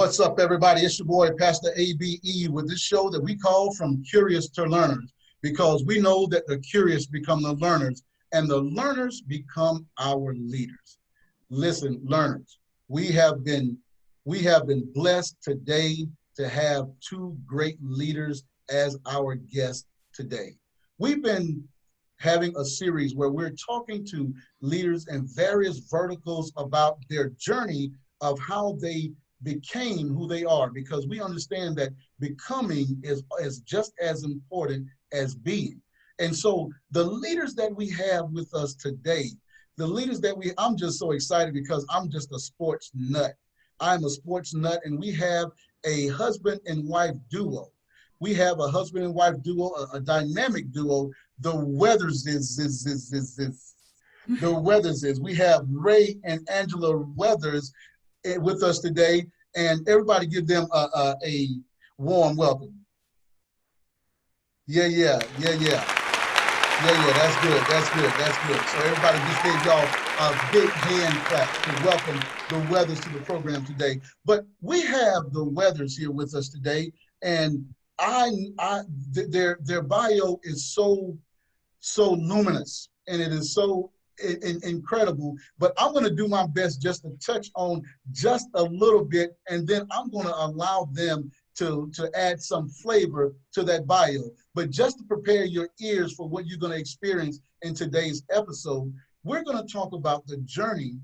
What's up, everybody? It's your boy, Pastor ABE, with this show that we call From Curious to Learners, because we know that the curious become the learners, and the learners become our leaders. Listen, learners, we have been blessed today to have two great leaders as our guests today. We've been having a series where we're talking to leaders in various verticals about their journey of how they became who they are, because we understand that becoming is just as important as being. And so the leaders that we have with us today, I'm just so excited because I'm just a sports nut. I'm a sports nut, and we have a husband and wife duo. We have a husband and wife duo, a dynamic duo. The Weathers is. The Weathers is. We have Ray and Angela Weathers with us today, and everybody give them a warm welcome. Yeah. That's good. So everybody just gave y'all a big hand clap to welcome the Weathers to the program today. But we have the Weathers here with us today, and their bio is so luminous, and it is so incredible, but I'm going to do my best just to touch on just a little bit, and then I'm going to allow them to add some flavor to that bio. But just to prepare your ears for what you're going to experience in today's episode, we're going to talk about the journey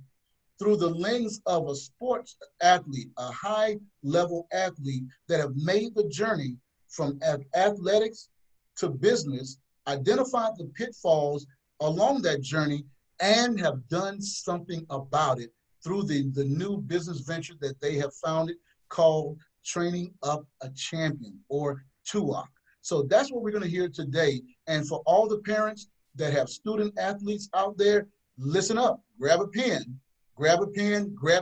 through the lens of a sports athlete, a high-level athlete that have made the journey from athletics to business, identified the pitfalls along that journey, and have done something about it through the new business venture that they have founded called Training Up a Champion, or TUAC. So that's what we're going to hear today. And for all the parents that have student athletes out there, listen up, grab a pen, grab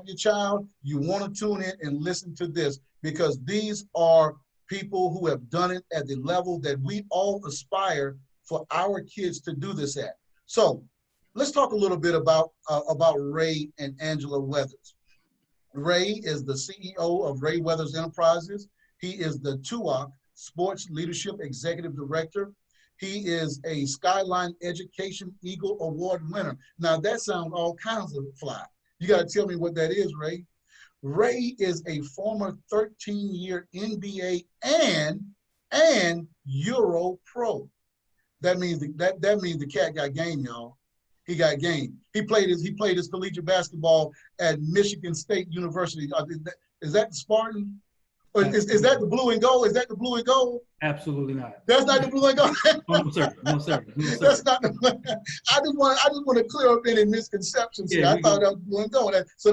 your child. You want to tune in and listen to this, because these are people who have done it at the level that we all aspire for our kids to do this at. So let's talk a little bit about Ray and Angela Weathers. Ray is the CEO of Ray Weathers Enterprises. He is the TUAC Sports Leadership Executive Director. He is a Skyline Education Eagle Award winner. Now that sounds all kinds of fly. You got to tell me what that is, Ray. Ray is a former 13-year NBA and Euro pro. That means the cat got game, y'all. He got game. He played his collegiate basketball at Michigan State University. Is that the Spartan? Or is that the blue and gold? Is that the blue and gold? Absolutely not. That's not the blue and gold. No, sir. That's not the. I just want to clear up any misconceptions here. I thought that was blue and gold. So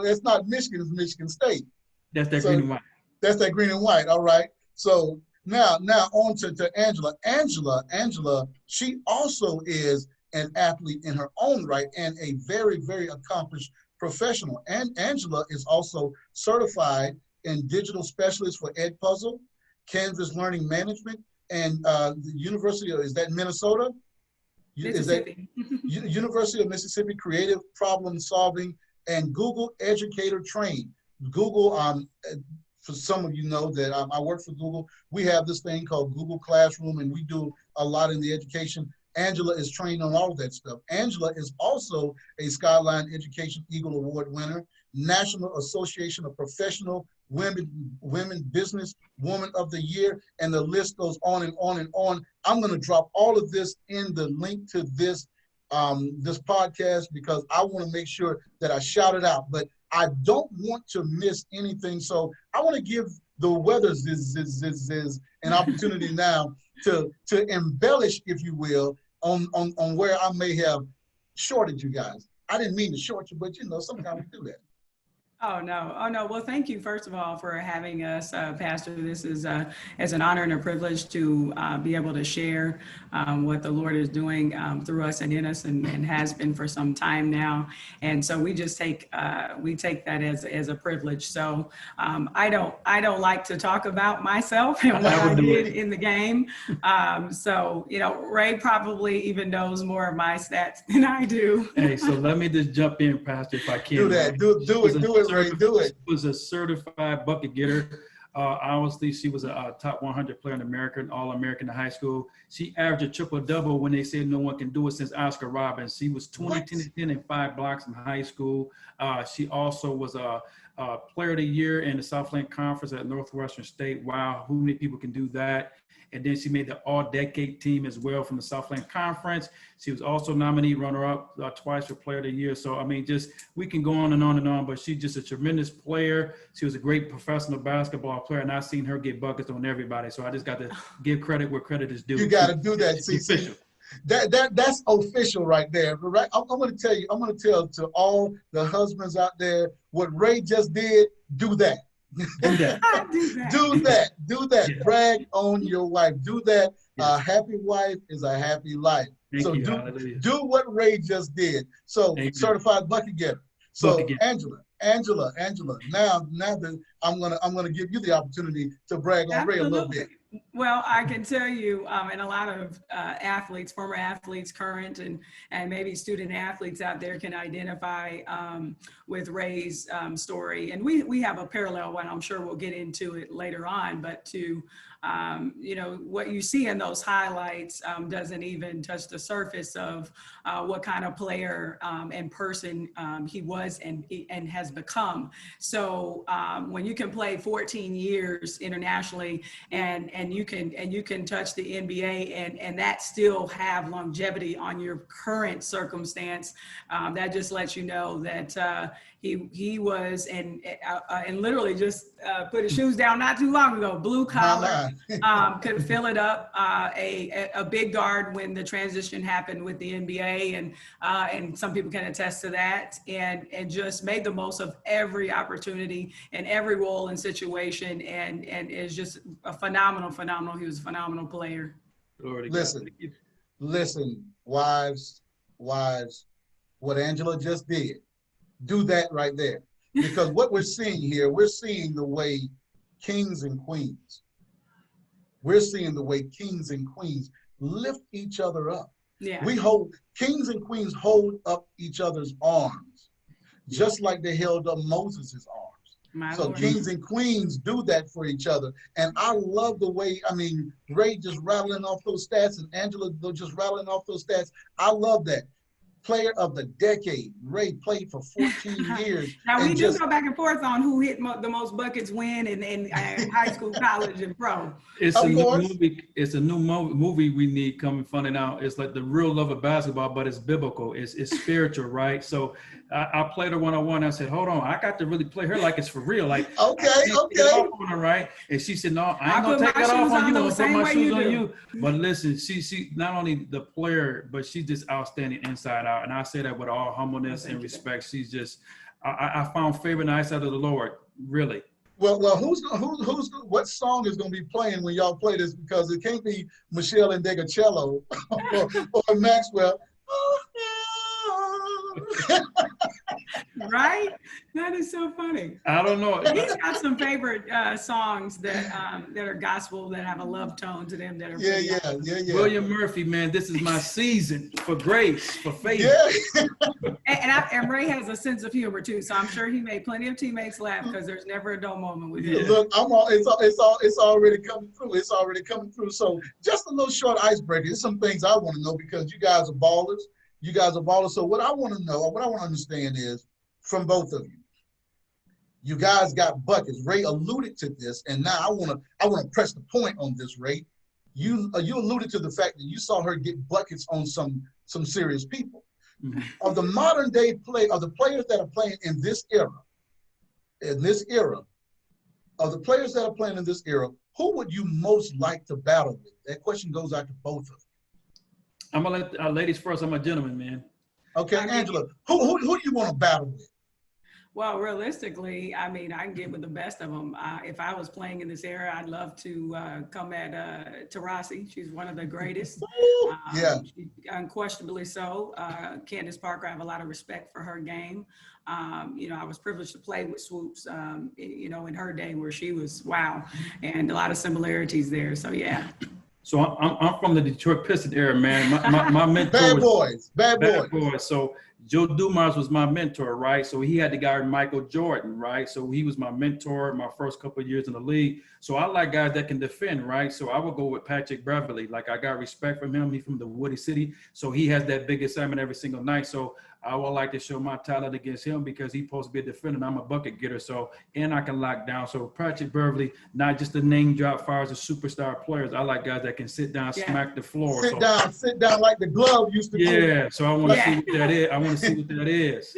it's not Michigan. It's Michigan State. That's that green and white. That's that green and white. All right. So now on to Angela. Angela, she also is an athlete in her own right and a very, very accomplished professional. And Angela is also certified in digital specialist for EdPuzzle, Kansas Learning Management, and the University of, is that Minnesota? Mississippi. Is that University of Mississippi Creative Problem Solving, and Google Educator trained. Google, for some of you know that I work for Google. We have this thing called Google Classroom, and we do a lot in the education. Angela is trained on all of that stuff. Angela is also a Skyline Education Eagle Award winner, National Association of Professional Women Business Woman of the Year, and the list goes on and on and on. I'm going to drop all of this in the link to this podcast, because I want to make sure that I shout it out, but I don't want to miss anything. So I want to give the Weathers an opportunity now to embellish, if you will, on where I may have shorted you guys. I didn't mean to short you, but sometimes we do that. Oh, no. Well, thank you, first of all, for having us, Pastor. This is as an honor and a privilege to be able to share what the Lord is doing through us and in us, and has been for some time now. And so we just take that as a privilege. So I don't like to talk about myself and what I did in the game. So, Ray probably even knows more of my stats than I do. Hey, so let me just jump in, Pastor, if I can. Do that. Do it Ray, do it. She was a certified bucket getter. Honestly, she was a top 100 player in America, an All-American in high school. She averaged a triple-double when they said no one can do it since Oscar Robbins. She was 20, 10, and 10 and 5 blocks in high school. She also was a player of the year in the Southland Conference at Northwestern State. Wow, who many people can do that? And then she made the all-decade team as well from the Southland Conference. She was also nominated runner-up twice for Player of the Year. So, I mean, just we can go on and on and on, but she's just a tremendous player. She was a great professional basketball player, and I've seen her get buckets on everybody. So I just got to give credit where credit is due. You got to do that, CC. That's official right there. Right? I'm going to tell you, I'm going to tell to all the husbands out there, what Ray just did, do that. Do that. Do that. Yeah. Brag on your wife. Do that. A happy wife is a happy life. So do what Ray just did. So certified bucket getter. So Bucket getter. Angela. Now that I'm gonna give you the opportunity to brag on Ray a little bit. Well, I can tell you, and a lot of athletes, former athletes, current, and maybe student athletes out there can identify with Ray's story. And we have a parallel one. I'm sure we'll get into it later on. But to what you see in those highlights doesn't even touch the surface of what kind of player and person he was and has become. So when you can play 14 years internationally and you can touch the NBA and that still have longevity on your current circumstance, that just lets you know that he was and literally just put his shoes down not too long ago, blue collar, could fill it up, a big guard when the transition happened with the NBA, and some people can attest to that, and just made the most of every opportunity and every role and situation, and is just a phenomenal. He was a phenomenal player. Listen, wives, what Angela just did, do that right there. Because what we're seeing here, we're seeing the way kings and queens lift each other up. Yeah. Kings and queens hold up each other's arms, just like they held up Moses' arms. So kings and queens do that for each other. And I love the way, Ray just rattling off those stats and Angela just rattling off those stats. I love that. Player of the decade. Ray played for 14 years. Now we do go back and forth on who hit the most buckets when in high school, college, and pro. It's a new movie we need coming funding out. It's like the real love of basketball, but it's biblical. It's spiritual, right? So I played her one-on-one. I said, hold on, I got to really play her like it's for real. Like, okay. On her, right? And she said, no, I ain't gonna take that off on you. I'm gonna put my shoes on you. But listen, she not only the player, but she's just outstanding inside out. And I say that with all humbleness and respect. She's just, I found favor in the eyesight of the Lord, really. Well, what song is going to be playing when y'all play this? Because it can't be Michelle and Degacello or Maxwell. Right? That is so funny. I don't know. He's got some favorite songs that are gospel, that have a love tone to them. That are yeah. William Murphy, man, this is my season for grace, for faith. Yeah. and Ray has a sense of humor too, so I'm sure he made plenty of teammates laugh, because there's never a dull moment with him. Look, it's already coming through. It's already coming through. So just a little short icebreaker. There's some things I want to know, because you guys are ballers. So what I want to know, what I want to understand is, from both of you, you guys got buckets. Ray alluded to this, and now I want to press the point on this, Ray. You alluded to the fact that you saw her get buckets on some serious people. Mm-hmm. Of the modern day of the players that are playing in this era, who would you most like to battle with? That question goes out to both of you. I'm gonna let ladies first. I'm a gentleman, man. Okay, Angela, who do you want to battle with? Well, realistically, I can get with the best of them. If I was playing in this era, I'd love to come at Taurasi. She's one of the greatest. Unquestionably so. Candace Parker, I have a lot of respect for her game. I was privileged to play with Swoops, in her day, where she was wow, and a lot of similarities there. So yeah. So I'm from the Detroit Pistons era, man. My mentor Bad boys. So Joe Dumars was my mentor, right? So he had to guard Michael Jordan, right? So he was my mentor my first couple of years in the league. So I like guys that can defend, right? So I would go with Patrick Beverly. Like, I got respect from him. He's from the Woody City. So he has that big assignment every single night. So I would like to show my talent against him because he's supposed to be a defender and I'm a bucket getter. So, and I can lock down. So Patrick Beverly, not just the name drop fires of superstar players. I like guys that can sit down, smack the floor. Sit down like the glove used to do. Yeah, so I want to see what that is. I want to see what that is.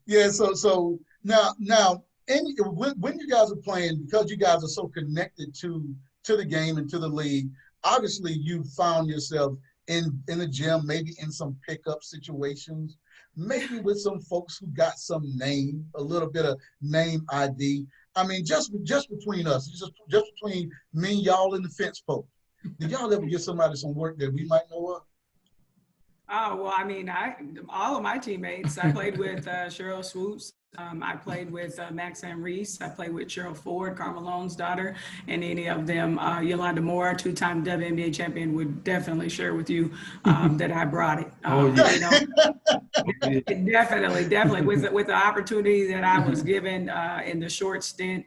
Yeah, so now when you guys are playing, because you guys are so connected to the game and to the league, obviously you found yourself in the gym, maybe in some pickup situations, maybe with some folks who got some name, a little bit of name ID. I mean, just between us, just between me, y'all, and the fence folks. Did y'all ever give somebody some work that we might know of? Oh, well, I mean, all of my teammates, I played with Cheryl Swoops. I played with Maxine Reese. I played with Cheryl Ford, Carmelone's daughter, and any of them. Yolanda Moore, two-time WNBA champion, would definitely share with you that I brought it. Definitely. With the opportunity that I was given in the short stint,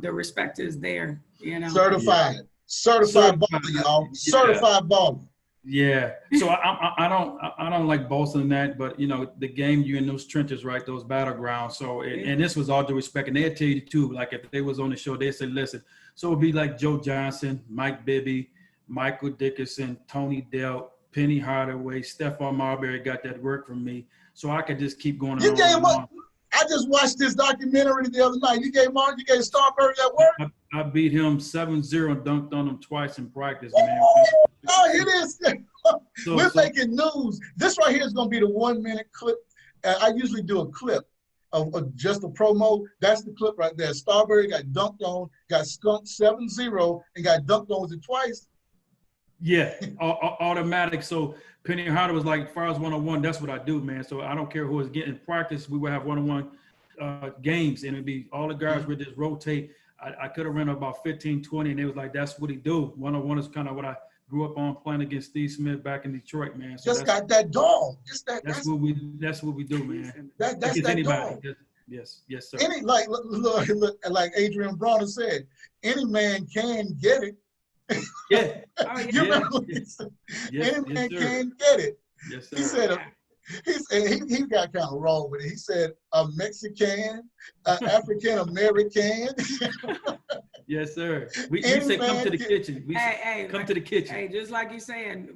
the respect is there. Certified baller, y'all. Certified baller. Yeah. So I don't like boasting that, but the game, you're in those trenches, right? Those battlegrounds. So and this was all due respect, and they'd tell you too. Like if they was on the show, they said, listen. So it'd be like Joe Johnson, Mike Bibby, Michael Dickerson, Tony Delt, Penny Hardaway, Stephon Marbury got that work from me. So I could just keep going on. I just watched this documentary the other night. You gave Starbury that work? I beat him 7-0 and dunked on him twice in practice, man. Oh, it is. We're making news. This right here is going to be the 1 minute clip. I usually do a clip of just a promo. That's the clip right there. Starbury got dunked on, got skunked 7-0, and got dunked on. Was it twice? Yeah, automatic. So Penny Harder was like, as far as one-on-one, that's what I do, man. So I don't care who is getting practice. We would have one-on-one games, and it'd be all the guys would just rotate. I could have run about 15, 20, and they was like, that's what he do. One-on-one is kind of what I grew up on, playing against Steve Smith back in Detroit, man. So just got that dog. That's what we do, man. That's that anybody. Dog. Yes, sir. Like Adrian Bronner said, any man can get it. Yeah. Any man can get it. Yes, sir. He said he got kind of wrong with it. He said a Mexican, African American. Yes, sir. We say come to the kitchen. Come to the kitchen. Hey, just like you're saying,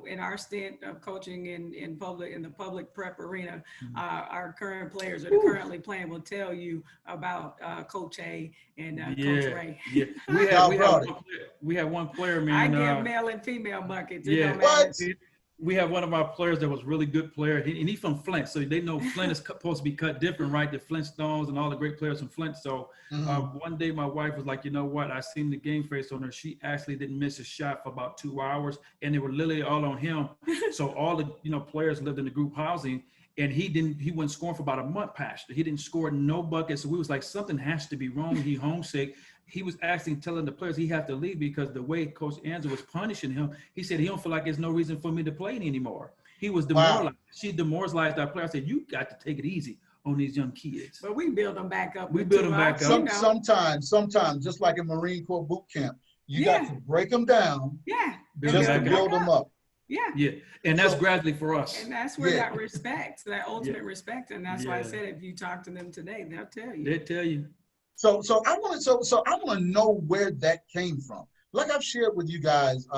in our stint of coaching in the public prep arena, our current players that are currently playing will tell you about Coach A and Coach Ray. Yeah, we have one player, man. I give male and female buckets. We have one of our players that was really good player, and he's from Flint, so they know Flint is supposed to be cut different, right? The Flintstones and all the great players from Flint. So one day my wife was like, you know what? I seen the game face on her. She actually didn't miss a shot for about 2 hours, and they were literally all on him. So all the players lived in the group housing, and he wasn't scoring for about a month past. He didn't score no buckets. So we was like, something has to be wrong. He homesick. He was actually telling the players he had to leave because the way Coach Andrew was punishing him, he said, he don't feel like there's no reason for me to play anymore. He was demoralized. Wow. She demoralized our player. I said, you got to take it easy on these young kids. But we build them back up. We build them back up. Sometimes, just like in Marine Corps boot camp, you got to break them down just to build them up. Yeah. And that's gradually for us. And that's where that respect, that ultimate respect. And that's why I said, if you talk to them today, they'll tell you. They'll tell you. So I want to know where that came from. Like I've shared with you guys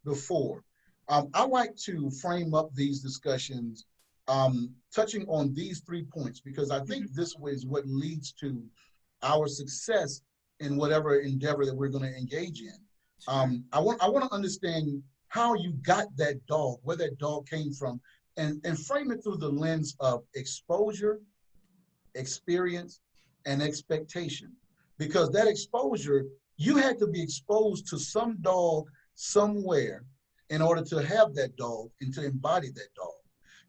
before, I like to frame up these discussions touching on these 3 points, because I think this is what leads to our success in whatever endeavor that we're going to engage in. I want to understand how you got that dog, where that dog came from, and frame it through the lens of exposure, experience, and expectation. Because that exposure, you had to be exposed to some dog somewhere in order to have that dog and to embody that dog.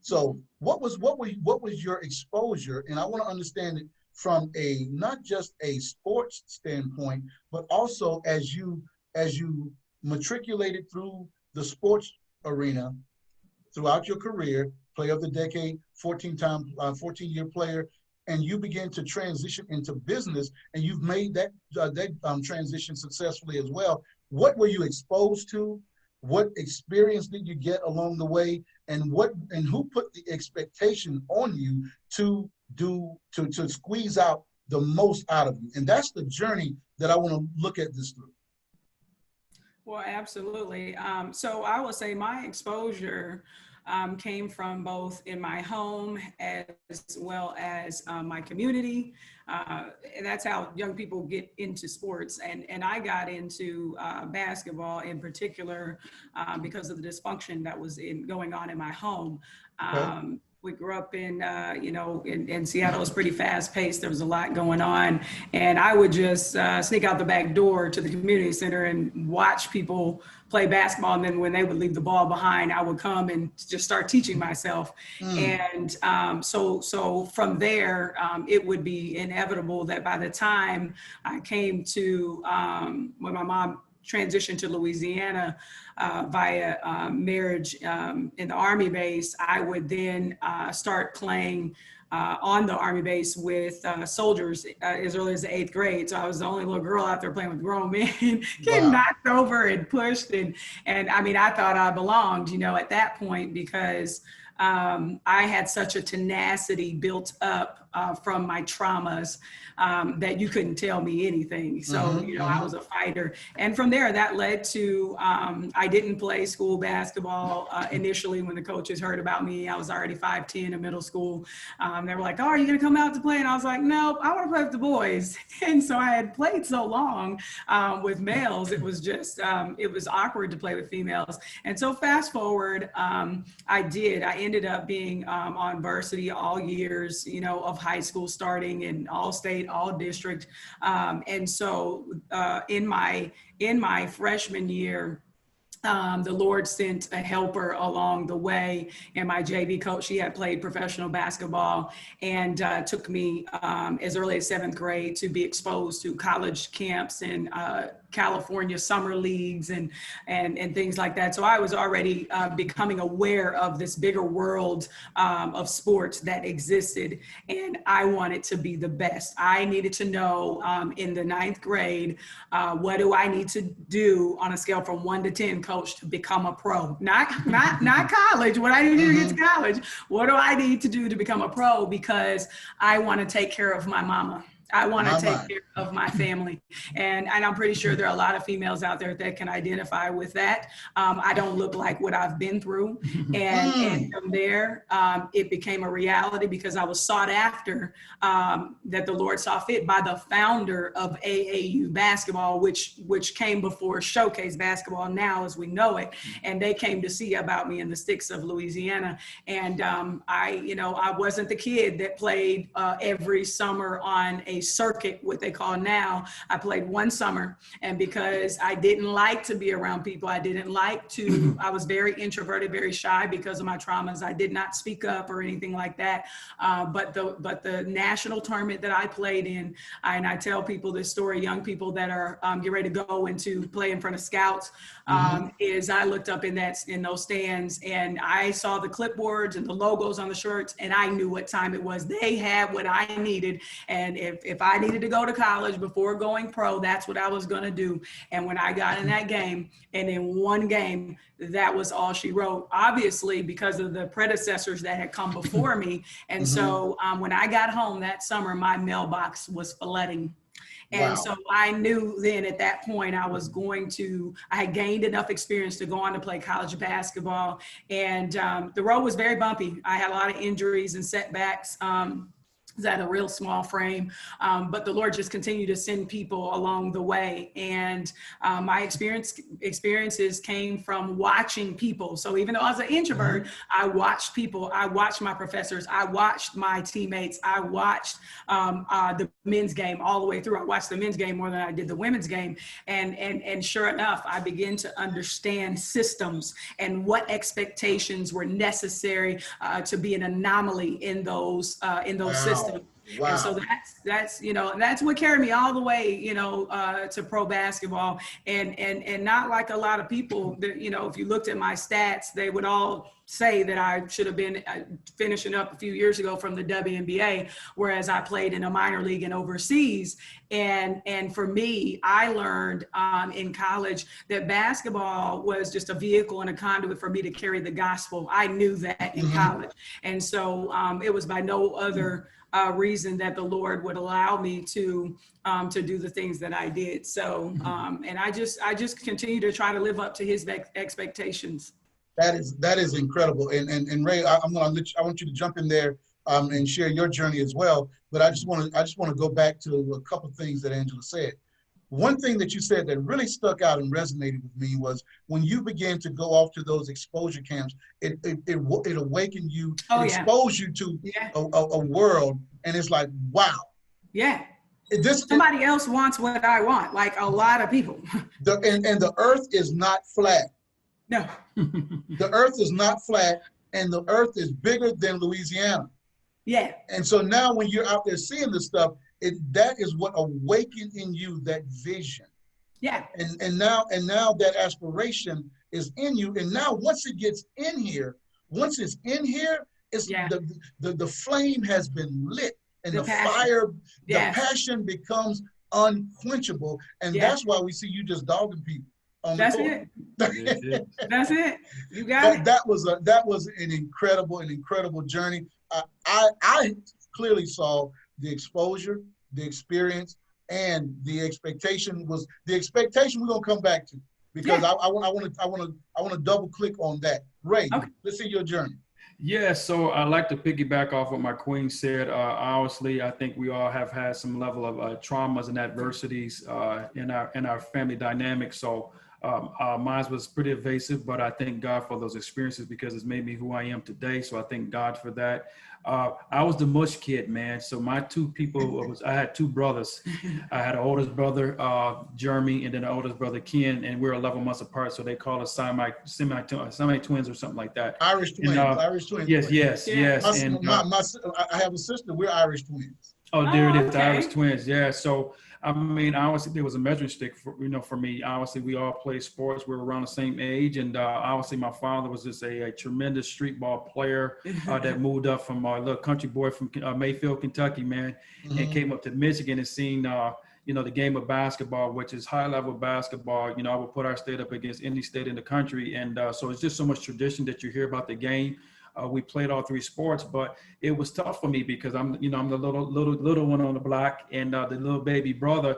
So what was your exposure? And I want to understand it from not just a sports standpoint, but also as you matriculated through the sports arena, throughout your career, player of the decade, 14-year player, and you begin to transition into business, and you've made that transition successfully as well. What were you exposed to? What experience did you get along the way, and who put the expectation on you to squeeze out the most out of you? And that's the journey that I want to look at this through. Well, absolutely. So I will say my exposure came from both in my home as well as my community. And that's how young people get into sports. And I got into basketball in particular because of the dysfunction that was going on in my home. Okay. We grew up in, in Seattle. It's pretty fast paced. There was a lot going on. And I would just sneak out the back door to the community center and watch people play basketball. And then when they would leave the ball behind, I would come and just start teaching myself. And so from there, it would be inevitable that by the time I came to when my mom transitioned to Louisiana via marriage in the Army base, I would then start playing on the Army base with soldiers as early as the 8th grade. So I was the only little girl out there playing with grown men, getting knocked over and pushed. And I mean, I thought I belonged, at that point, because I had such a tenacity built up from my traumas that you couldn't tell me anything. So, I was a fighter. And from there, that led to, I didn't play school basketball initially. When the coaches heard about me, I was already 5'10" in middle school. They were like, "Oh, are you gonna come out to play?" And I was like, "No, I wanna play with the boys." And so I had played so long with males, it was just, it was awkward to play with females. And so fast forward, I ended up being on varsity all years, of high school, starting in all state, all district. And so in my freshman year, the Lord sent a helper along the way, and my JV coach, she had played professional basketball, and took me as early as 7th grade to be exposed to college camps and California summer leagues and things like that. So I was already becoming aware of this bigger world of sports that existed, and I wanted to be the best. I needed to know in the 9th grade, what do I need to do on a scale from 1 to 10, coach, to become a pro? Not college. What I need to do to get to college. What do I need to do to become a pro? Because I want to take care of my mama. I want to take care of my family. And I'm pretty sure there are a lot of females out there that can identify with that. I don't look like what I've been through. And from there, it became a reality because I was sought after, that the Lord saw fit by the founder of AAU basketball, which came before Showcase basketball now as we know it. And they came to see about me in the sticks of Louisiana. And I wasn't the kid that played every summer on a circuit, what they call now. I played one summer, and because I didn't like to be around people, I was very introverted, very shy because of my traumas. I did not speak up or anything like that. But the national tournament that I played in, and I tell people this story, young people that are get ready to go into play in front of scouts, is I looked up in those stands and I saw the clipboards and the logos on the shirts, and I knew what time it was. They had what I needed, and if I needed to go to college before going pro, that's what I was going to do. And when I got in that game, and in one game, that was all she wrote, obviously because of the predecessors that had come before me. And so when I got home that summer, my mailbox was flooding. And so I knew then at that point I had gained enough experience to go on to play college basketball. And the road was very bumpy. I had a lot of injuries and setbacks. At a real small frame, but the Lord just continued to send people along the way. And my experiences came from watching people. So even though I was an introvert, I watched people. I watched my professors. I watched my teammates. I watched the men's game all the way through. I watched the men's game more than I did the women's game. And sure enough, I began to understand systems and what expectations were necessary to be an anomaly in those systems. And so Wow. that's, you know, that's what carried me all the way, you know, to pro basketball. And not like a lot of people that, you know, if you looked at my stats, they would all say that I should have been finishing up a few years ago from the WNBA, whereas I played in a minor league and overseas. And for me, I learned in college that basketball was just a vehicle and a conduit for me to carry the gospel. I knew that in college. And so it was by no other reason that the Lord would allow me to do the things that I did. So, and I just continue to try to live up to his expectations. That is incredible. And Ray, I want you to jump in there and share your journey as well. But I just want to go back to a couple of things that Angela said. One thing that you said that really stuck out and resonated with me was when you began to go off to those exposure camps, it awakened you, exposed you to a world, and it's like, wow. Yeah. Somebody else wants what I want, like a lot of people. And the earth is not flat. No. The earth is not flat, and the earth is bigger than Louisiana. Yeah. And so now when you're out there seeing this stuff, that is what awakened in you that vision. Yeah. And now that aspiration is in you. And now once it gets in here, it's the flame has been lit, and the fire, the passion becomes unquenchable. And that's why we see you just dogging people. That's it. That's it. You got it. That was an incredible journey. I clearly saw the exposure, the experience, and the expectation. We're gonna come back to, because I want to double click on that. Ray, let's see your journey. Yeah, so I like to piggyback off what my queen said. Obviously, I think we all have had some level of traumas and adversities in our family dynamic. So mine was pretty evasive, but I thank God for those experiences because it's made me who I am today. So I thank God for that. I was the mush kid, man. So my I had two brothers. I had an oldest brother, Jeremy, and then an oldest brother, Ken, and we're 11 months apart. So they call us semi twins or something like that. Irish twins. Irish twins. Yes. And I have a sister. We're Irish twins. Oh, there it is, the Irish twins. Yeah. So, I mean, obviously there was a measuring stick for me. Obviously, we all played sports. We were around the same age. And obviously my father was just a tremendous street ball player that moved up from a little country boy from Mayfield, Kentucky, man, and came up to Michigan and seen, the game of basketball, which is high level basketball. I would put our state up against any state in the country. And so it's just so much tradition that you hear about the game. We played all three sports, but it was tough for me because I'm the little one on the block and the little baby brother.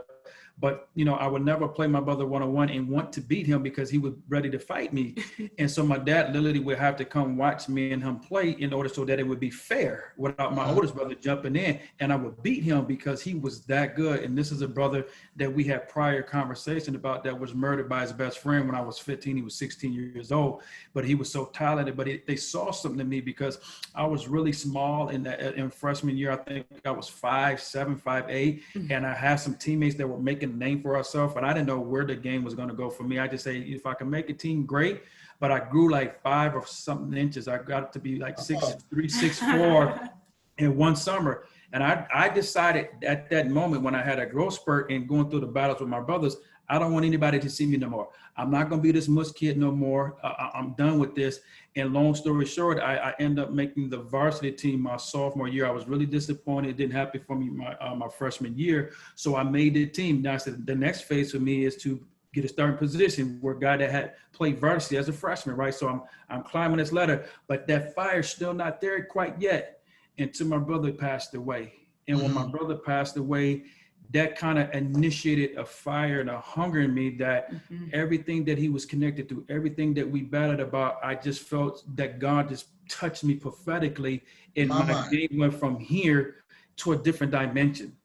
But, I would never play my brother one-on-one and want to beat him because he was ready to fight me. And so my dad literally would have to come watch me and him play in order so that it would be fair without my oldest brother jumping in. And I would beat him because he was that good. And this is a brother that we had prior conversation about that was murdered by his best friend when I was 15. He was 16 years old, but he was so talented. But they saw something in me because I was really small in freshman year. I think I was 5'7", 5'8", and I had some teammates that were making a name for ourselves, but I didn't know where the game was going to go for me. I just say, if I can make a team, great. But I grew like 5 or something inches. I got to be like 6'3", 6'4" in one summer. And I decided at that moment when I had a growth spurt and going through the battles with my brothers, I don't want anybody to see me no more. I'm not going to be this mush kid no more. I'm done with this. And long story short, I ended up making the varsity team my sophomore year. I was really disappointed. It didn't happen for me my freshman year. So I made the team. Now I said the next phase for me is to get a starting position. We're a guy that had played varsity as a freshman, right? So I'm climbing this ladder, but that fire's still not there quite yet until my brother passed away. And when my brother passed away, that kind of initiated a fire and a hunger in me that everything that he was connected to, everything that we battled about, I just felt that God just touched me prophetically, and my game went from here to a different dimension.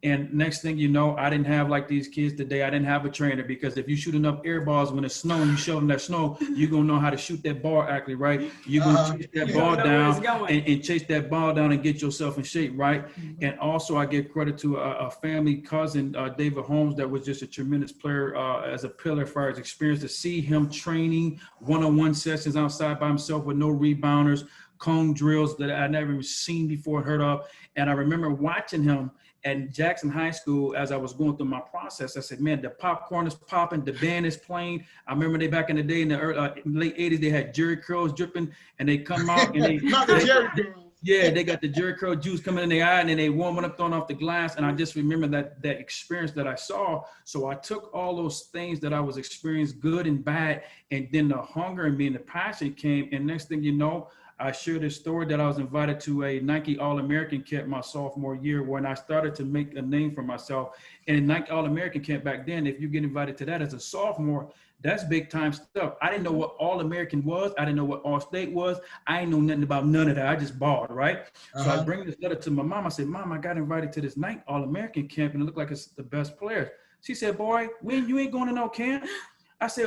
And next thing you know, I didn't have like these kids today. I didn't have a trainer, because if you're shooting up air balls when it's snowing, you show them that snow, you're going to know how to shoot that ball accurately, right? You're going to chase that ball down and chase that ball down and get yourself in shape, right? And also I give credit to a family cousin, David Holmes, that was just a tremendous player as a pillar for his experience. To see him training one-on-one sessions outside by himself with no rebounders, cone drills that I never seen before and heard of. And I remember watching him at Jackson High School as I was going through my process. I said, man, the popcorn is popping, the band is playing. I remember they back in the day in the late 80s, they had Jerry curls dripping, and they come out and they, Not the Jerry curls. yeah, they got the Jerry curl juice coming in their eye, and then they warming up, throwing off the glass. And I just remember that experience that I saw. So I took all those things that I was experiencing, good and bad, and then the hunger and being the passion came. And next thing you know, I shared a story that I was invited to a Nike All-American camp my sophomore year when I started to make a name for myself. And in Nike All-American camp back then, if you get invited to that as a sophomore, that's big time stuff. I didn't know what All-American was. I didn't know what All-State was. I ain't know nothing about none of that. I just balled, right? So I bring this letter to my mom. I said, Mom, I got invited to this Nike All-American camp and it looked like it's the best players. She said, boy, you ain't going to no camp.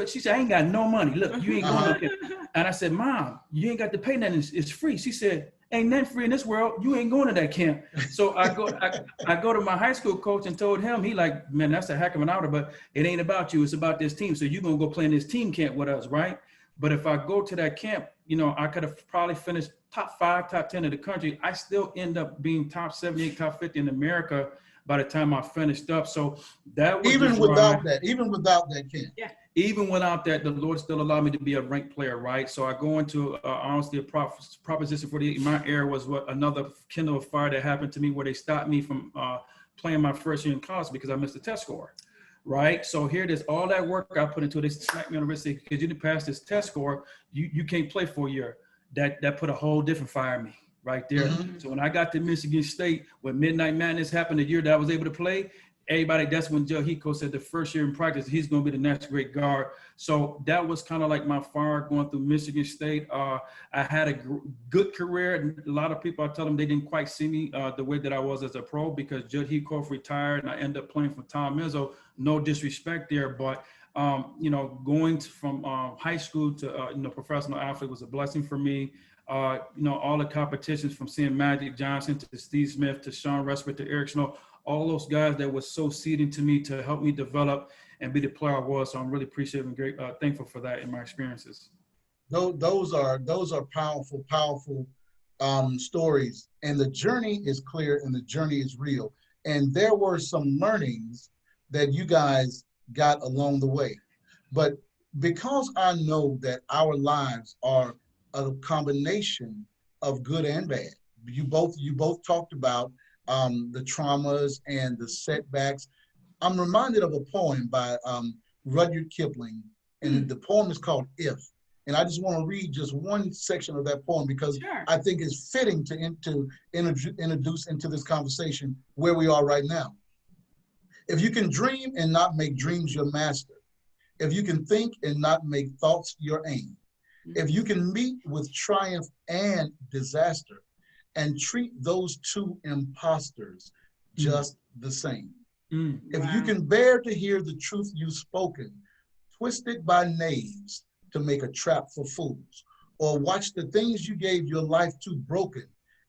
She said, I ain't got no money. Look, you ain't going to no camp. And I said, Mom, you ain't got to pay nothing. It's free. She said, ain't nothing free in this world. You ain't going to that camp. So I go to my high school coach and told him, he like, man, that's a heck of an honor, but it ain't about you. It's about this team. So you're going to go play in this team camp with us, right? But if I go to that camp, you know, I could have probably finished top 5, top 10 of the country. I still end up being top 78, top 50 in America by the time I finished up. So that was even without that camp. Yeah. Even without that, the Lord still allowed me to be a ranked player, right? So I go into honestly a Proposition 48. My era was another kindle of fire that happened to me where they stopped me from playing my first year in college because I missed the test score, right? So here it is, all that work I put into it, they smacked me on the wrist because you didn't pass this test score, you can't play for a year. That put a whole different fire in me right there. So when I got to Michigan State, when Midnight Madness happened, the year that I was able to play, everybody, that's when Joe Hiko said the first year in practice, he's going to be the next great guard. So that was kind of like my fire going through Michigan State. I had a good career. And a lot of people, I tell them they didn't quite see me the way that I was as a pro because Judd Heathcote retired and I ended up playing for Tom Izzo. No disrespect there, but you know, going from high school to you know, professional athlete was a blessing for me. You know, all the competitions from seeing Magic Johnson to Steve Smith to Sean Respert to Eric Snow, all those guys that was so seeding to me to help me develop and be the player I was. So I'm really appreciative and great, thankful for that in my experiences. Those are powerful stories, and the journey is clear and the journey is real. And there were some learnings that you guys got along the way. But because I know that our lives are a combination of good and bad, you both talked about the traumas and the setbacks. I'm reminded of a poem by Rudyard Kipling, and the poem is called If. And I just want to read just one section of that poem because I think it's fitting to introduce into this conversation where we are right now. If you can dream and not make dreams your master, if you can think and not make thoughts your aim, if you can meet with triumph and disaster, and treat those two imposters just the same. If you can bear to hear the truth you've spoken, twisted by knaves to make a trap for fools, or watch the things you gave your life to broken,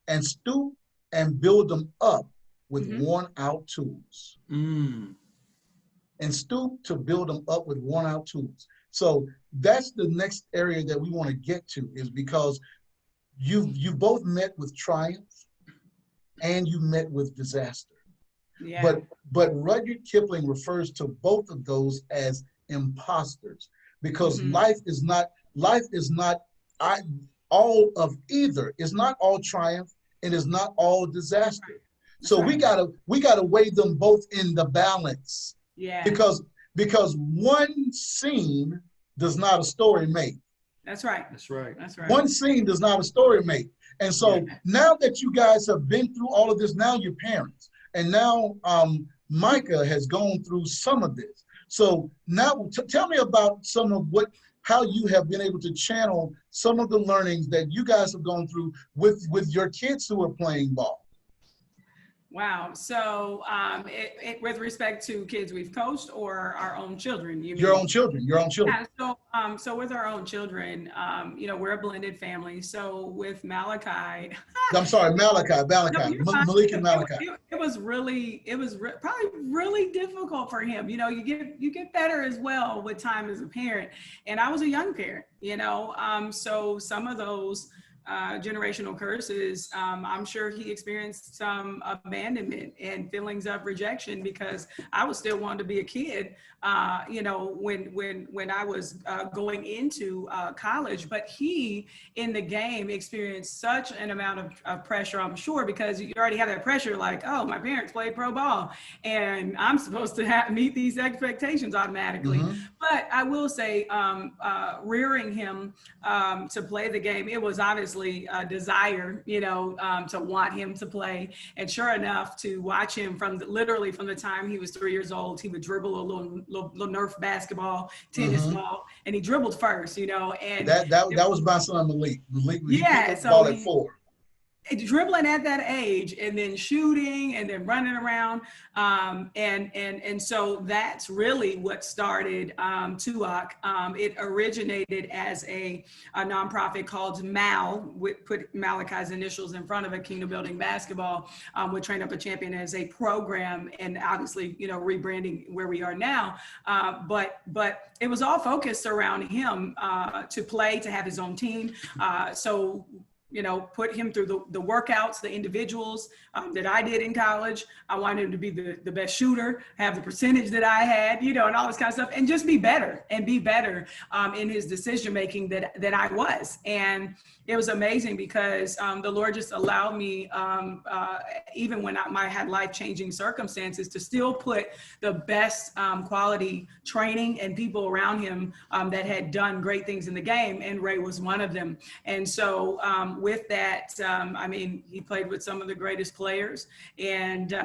and stoop and build them up with worn out tools. And stoop to build them up with worn out tools. So that's the next area that we want to get to, is because you both met with triumph and you met with disaster. Yeah. But Rudyard Kipling refers to both of those as imposters, because life is not all of either. It's not all triumph and it's not all disaster. So we gotta weigh them both in the balance. Yeah. Because one scene does not a story make. That's right. That's right. That's right. One scene does not a story make. And so now that you guys have been through all of this, now you're parents. And now Micah has gone through some of this. So now tell me about some of how you have been able to channel some of the learnings that you guys have gone through with your kids who are playing ball. Wow. So with respect to kids we've coached or our own children? Your own children. Yeah, so with our own children, you know, we're a blended family. So with Malachi. I'm sorry, Malachi, Malik and Malachi. It was probably really difficult for him. You know, you get better as well with time as a parent. And I was a young parent, you know, so some of those generational curses, I'm sure he experienced some abandonment and feelings of rejection, because I was still wanting to be a kid, you know, when I was going into college. But he, in the game, experienced such an amount of pressure, I'm sure, because you already have that pressure, like, oh, my parents played pro ball, and I'm supposed to meet these expectations automatically. Mm-hmm. But I will say, rearing him to play the game, it was obviously a desire, you know, to want him to play. And sure enough, to watch him literally from the time he was 3 years old, he would dribble a little Nerf basketball, tennis Mm-hmm. ball, and he dribbled first, you know. And That was my son Malik. He yeah, picked up the so ball at 4. dribbling at that age, and then shooting, and then running around, and so that's really what started TUAC. It originated as a nonprofit called MAL. We put Malachi's initials in front of it, Kingdom Building Basketball, with Train Up a Champion as a program, and obviously, you know, rebranding where we are now. But it was all focused around him to play, to have his own team. So, you know, put him through the workouts, the individuals that I did in college. I wanted him to be the best shooter, have the percentage that I had, you know, and all this kind of stuff, and just be better in his decision making that I was. And it was amazing, because the Lord just allowed me, even when I had life-changing circumstances, to still put the best quality training and people around him that had done great things in the game, and Ray was one of them. And so with that, I mean, he played with some of the greatest players, and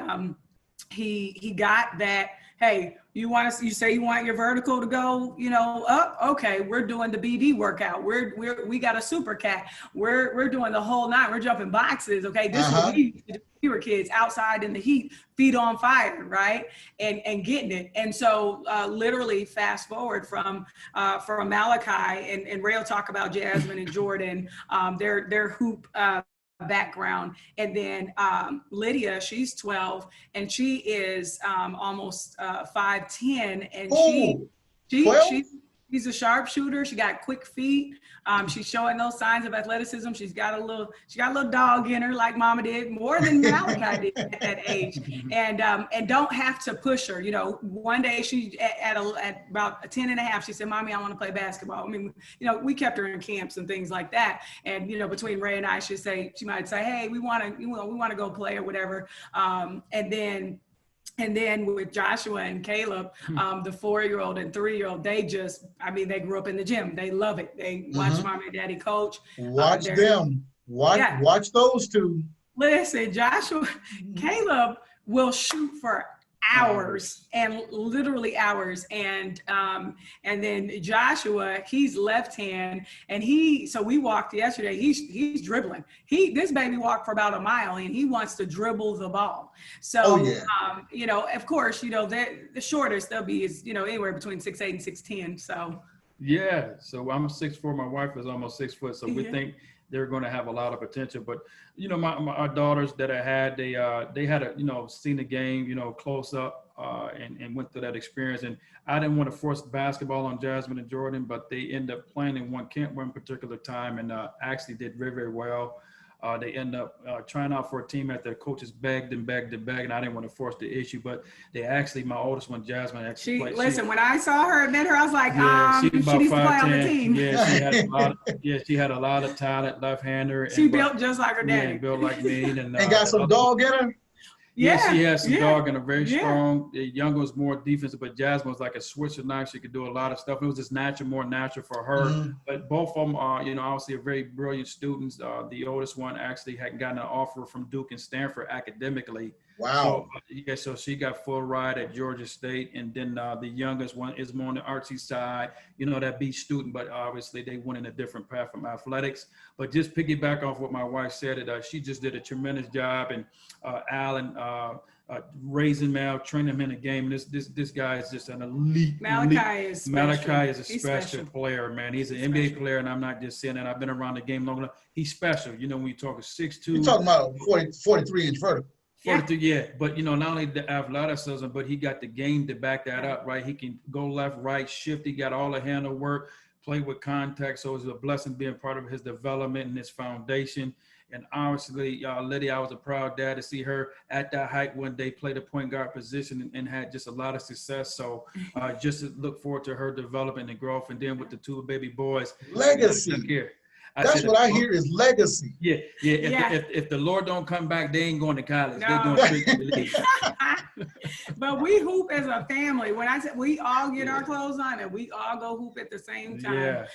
he got that. Hey, you say you want your vertical to go, you know, up? Okay, we're doing the BD workout. We got a super cat. We're doing the whole 9. We're jumping boxes. Okay, this is what we were kids outside in the heat, feet on fire, right? And getting it. And so literally fast forward from Malachi, and Ray will talk about Jasmine and Jordan, their hoop background. And then Lydia, she's 12, and she is almost 5'10", and she's a sharpshooter. She got quick feet. She's showing those signs of athleticism. She got a little dog in her, like Mama did, more than Malachi did at that age. And don't have to push her. You know, one day she at about 10 and a half, she said, "Mommy, I want to play basketball." I mean, you know, we kept her in camps and things like that. And you know, between Ray and I, she might say, "Hey, we want to go play," or whatever. And then with Joshua and Caleb, the 4-year-old and 3-year-old, they grew up in the gym. They love it. They watch Mommy and Daddy coach. Watch them. Watch those two. Listen, Joshua, Caleb will shoot for hours, and literally hours. And then Joshua, he's left hand, and so we walked yesterday, he's dribbling. This baby walked for about a mile, and he wants to dribble the ball. So, you know, of course, you know, the shortest they'll be is, you know, anywhere between 6'8" and 6'10". So. Yeah. So I'm 6'4". My wife is almost 6 foot. So we think they're going to have a lot of potential. But, you know, our daughters that I had, they had seen the game, you know, close up and went through that experience. And I didn't want to force basketball on Jasmine and Jordan, but they ended up playing in one camp one particular time, and actually did very, very well. They end up trying out for a team that their coaches begged, and I didn't want to force the issue, but they actually, my oldest one, Jasmine, actually played. Listen, when I saw her and met her, I was like, she needs to play on the team. Yeah, she had a lot of talent, left-hander. She built just like her daddy. Yeah, built like me. And got some dog in her? Yes, she has some dog and a very strong. The younger was more defensive, but Jasmine was like a switcher knife. She could do a lot of stuff. It was just more natural for her. But both of them are, you know, obviously very brilliant students. The oldest one actually had gotten an offer from Duke and Stanford academically. Wow. So she got full ride at Georgia State, and then the youngest one is more on the artsy side, you know, that beach student, but obviously they went in a different path from athletics. But just piggyback off what my wife said, she just did a tremendous job, and Alan raising Mal, training him in the game. This guy is just an elite. Malachi is a special player, man. He's an NBA player, and I'm not just saying that. I've been around the game long enough. He's special. You know, when you talk 6'2". You're talking about 43-inch vertical. But you know, not only the athleticism, but he got the game to back that up, right? He can go left, right, shift. He got all the handle work, play with contact. So it was a blessing being part of his development and his foundation. And obviously, Lydia, I was a proud dad to see her at that height one day play the point guard position and had just a lot of success. So just to look forward to her development and growth. And then with the two baby boys. Legacy. Here. That's what I hear is legacy. Yeah. If the Lord don't come back, they ain't going to college. No. They're going straight to the league. But we hoop as a family. When I said we all get our clothes on and we all go hoop at the same time. Yeah.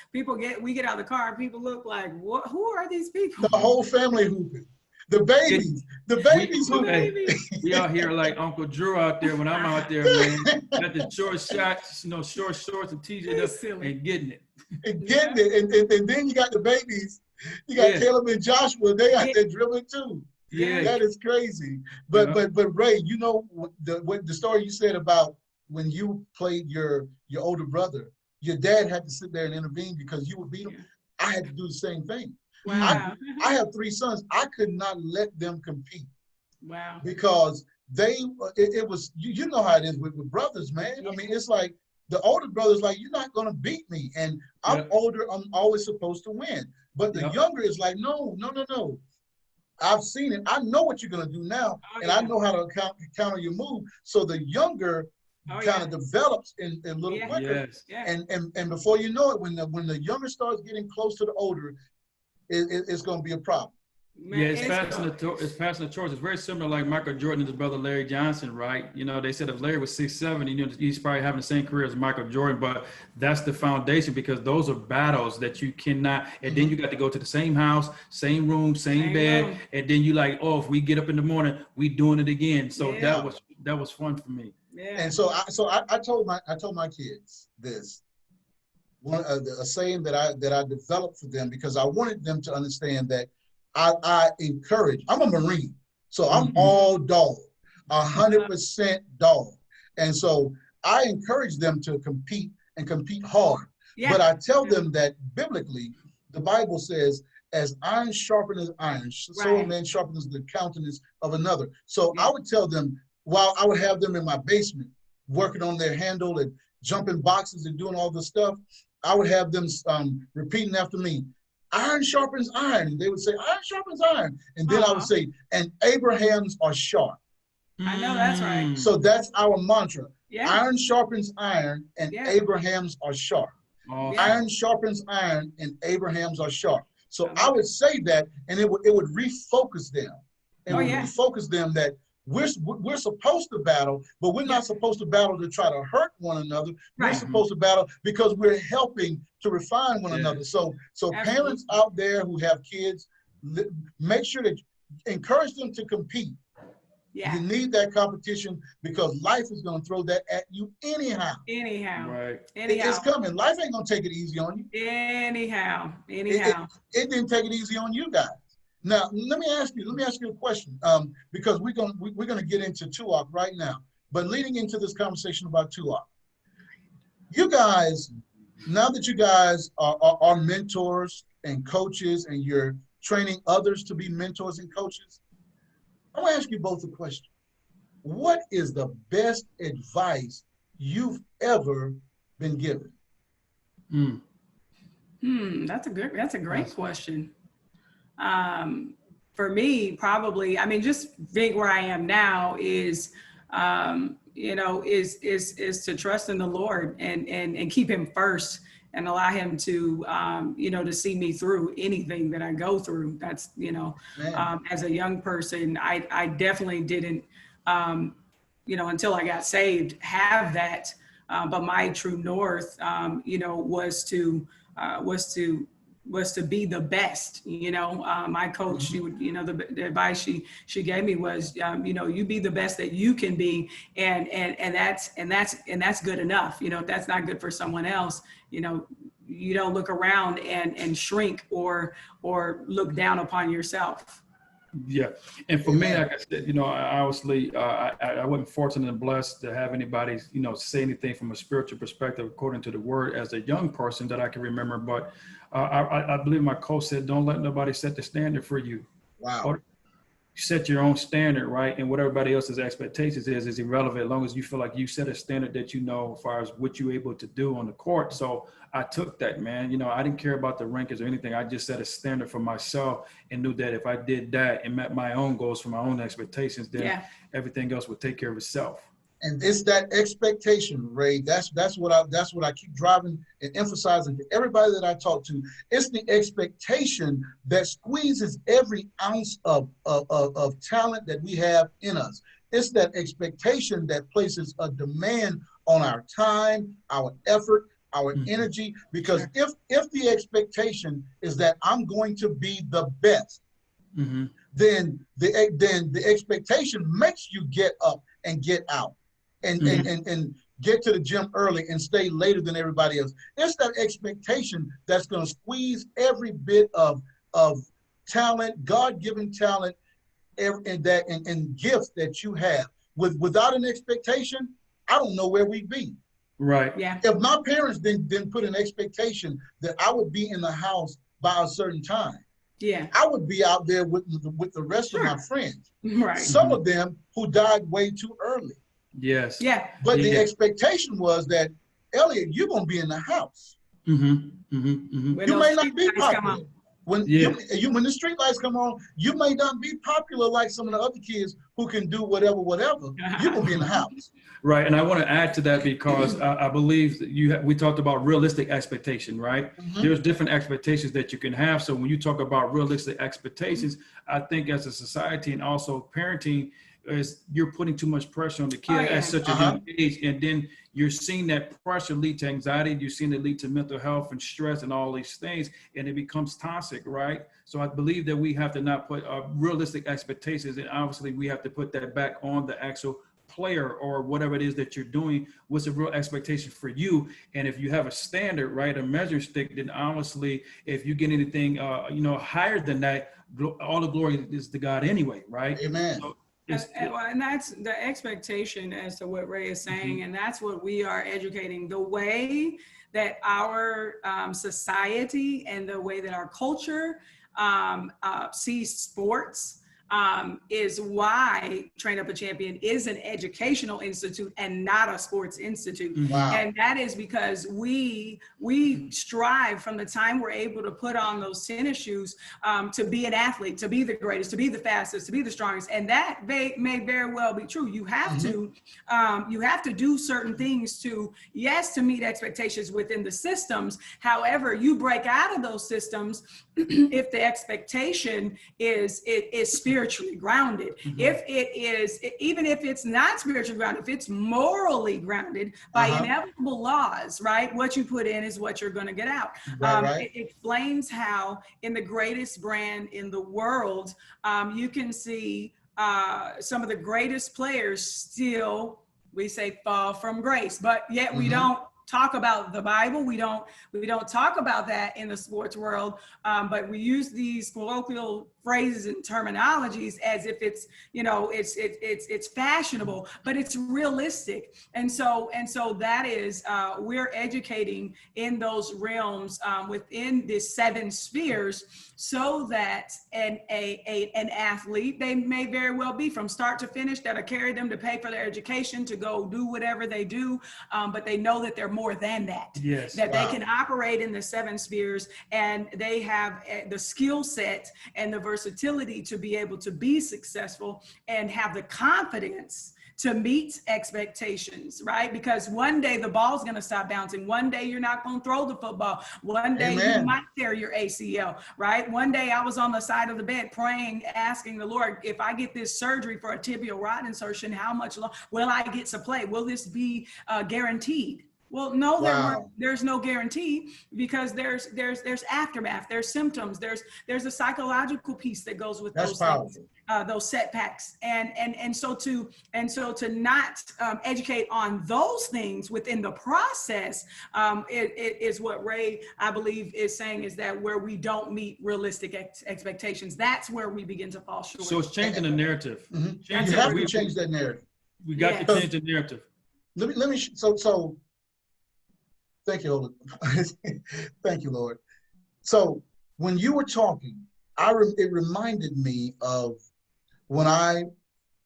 We get out of the car and people look like, what? Who are these people? The whole family hooping. The babies hooping. We out here like Uncle Drew out there when I'm out there, man. Got the short shots, short shorts and t-shirts and getting it. And getting it. And then you got the babies. You got Caleb and Joshua. They out there dribbling too. Yeah. That is crazy. But Ray, the story you said about when you played your older brother, your dad had to sit there and intervene because you would beat him. I had to do the same thing. Wow. I have 3 sons. I could not let them compete. Wow. Because it was, you know how it is with brothers, man. I mean, it's like the older brother's like, you're not going to beat me. And I'm older, I'm always supposed to win. But the younger is like, no. I've seen it. I know what you're going to do now. And I know how to counter your move. So the younger kind of develops in little quicker. Yes. And before you know it, when the younger starts getting close to the older, it's going to be a problem. Man, it's passing the torch. It's very similar like Michael Jordan and his brother Larry Johnson, right? They said if Larry was 6'7", he's probably having the same career as Michael Jordan, but that's the foundation because those are battles that you cannot, and then you got to go to the same house, same room, same bed, and then you like, oh, if we get up in the morning, we doing it again. So that was fun for me. Yeah. And so I told my kids this. A saying that I developed for them because I wanted them to understand that I encourage. I'm a Marine, so I'm all dog, 100% dog, and so I encourage them to compete and compete hard. Yeah. But I tell them that biblically, the Bible says, "As iron sharpens iron, so a man sharpens the countenance of another." So I would tell them while I would have them in my basement working on their handle and jumping boxes and doing all this stuff. I would have them repeating after me, "Iron sharpens iron." And they would say, "Iron sharpens iron." And then I would say, "And Abrahams are sharp." I know that's right. So that's our mantra. Yeah. Iron sharpens iron and Abrahams are sharp. Iron sharpens iron and Abrahams are sharp. So I would say that and it would refocus them. It would refocus them that we're supposed to battle, but we're not supposed to battle to try to hurt one another. We're supposed to battle because we're helping to refine one another. So parents out there who have kids, make sure that encourage them to compete. Yeah. You need that competition because life is going to throw that at you anyhow. Right. It's coming. Life ain't going to take it easy on you. Anyhow. It didn't take it easy on you guys. Now, let me ask you a question, because we're gonna get into TUAC right now. But leading into this conversation about TUAC, you guys, now that you guys are mentors and coaches, and you're training others to be mentors and coaches, I want to ask you both a question. What is the best advice you've ever been given? That's a great question. For me, probably, I mean, just think where I am now is to trust in the Lord and keep him first and allow him to, to see me through anything that I go through. That's, as a young person, I definitely didn't, until I got saved, have that. But my true north, was to be the best. My coach, she would, the advice she gave me was, you be the best that you can be, and that's good enough. If that's not good for someone else, you don't look around and shrink or look down upon yourself. Yeah, and for me, like I said, I obviously I wasn't fortunate and blessed to have anybody, say anything from a spiritual perspective according to the word as a young person that I can remember. But I believe my coach said, "Don't let nobody set the standard for you." Wow. set your own standard, right? And what everybody else's expectations is irrelevant as long as you feel like you set a standard that you know as far as what you're able to do on the court. So I took that, man. You know, I didn't care about the rankings or anything. I just set a standard for myself and knew that if I did that and met my own goals for my own expectations, then everything else would take care of itself. And it's that expectation, Ray. That's what I keep driving and emphasizing to everybody that I talk to. It's the expectation that squeezes every ounce of talent that we have in us. It's that expectation that places a demand on our time, our effort, our energy. Because if the expectation is that I'm going to be the best, then the expectation makes you get up and get out. And get to the gym early and stay later than everybody else. It's that expectation that's going to squeeze every bit of talent, God-given talent, and gifts that you have. Without an expectation, I don't know where we'd be. Right. Yeah. If my parents didn't put an expectation that I would be in the house by a certain time, I would be out there with the rest of my friends. Right. Some of them who died way too early. Yes. Yeah. But the expectation was that, Elliot, you're going to be in the house. You may not be popular. When the street lights come on, you may not be popular like some of the other kids who can do whatever. You're going to be in the house. Right. And I want to add to that because I believe that we talked about realistic expectation, right? There's different expectations that you can have. So when you talk about realistic expectations, I think as a society and also parenting, is you're putting too much pressure on the kid at such a young age, and then you're seeing that pressure lead to anxiety, you're seeing it lead to mental health and stress and all these things, and it becomes toxic, right? So I believe that we have to not put realistic expectations, and obviously we have to put that back on the actual player or whatever it is that you're doing. What's a real expectation for you? And if you have a standard, right, a measure stick, then honestly, if you get anything, higher than that, all the glory is to God anyway, right? Amen. So, and that's the expectation as to what Ray is saying, and that's what we are educating. The way that our society and the way that our culture sees sports is why Train Up a Champion is an educational institute and not a sports institute. Wow. And that is because we strive from the time we're able to put on those tennis shoes to be an athlete, to be the greatest, to be the fastest, to be the strongest. And that may very well be true. You have to do certain things to meet expectations within the systems. However, you break out of those systems if the expectation is spiritually grounded. If it is, even if it's not spiritually grounded, if it's morally grounded by inevitable laws, right? What you put in is what you're going to get out. It explains how in the greatest brand in the world, you can see some of the greatest players still, we say, fall from grace, but yet we don't talk about the Bible. We don't talk about that in the sports world, but we use these colloquial phrases and terminologies as if it's, it's fashionable, but it's realistic. And so that is, we're educating in those realms within the 7 spheres, so that an athlete, they may very well be from start to finish, that'll carry them to pay for their education, to go do whatever they do, but they know that they're more than that. Yes. That they can operate in the 7 spheres, and they have the skill set and the versatility to be able to be successful and have the confidence to meet expectations, right? Because one day the ball's gonna stop bouncing. One day you're not gonna throw the football. One day you might tear your ACL, right? One day I was on the side of the bed praying, asking the Lord, if I get this surgery for a tibial rod insertion, how much will I get to play? Will this be guaranteed? Well, no, there's no guarantee, because there's aftermath, there's symptoms, there's a psychological piece that goes with those things, those setbacks, and so to not educate on those things within the process, it is what Ray, I believe, is saying, is that where we don't meet realistic expectations, that's where we begin to fall short. So it's changing the narrative. You have to change that narrative. We got to change the narrative. Let me so. Thank you, Lord. Thank you, Lord. So when you were talking, it reminded me of when I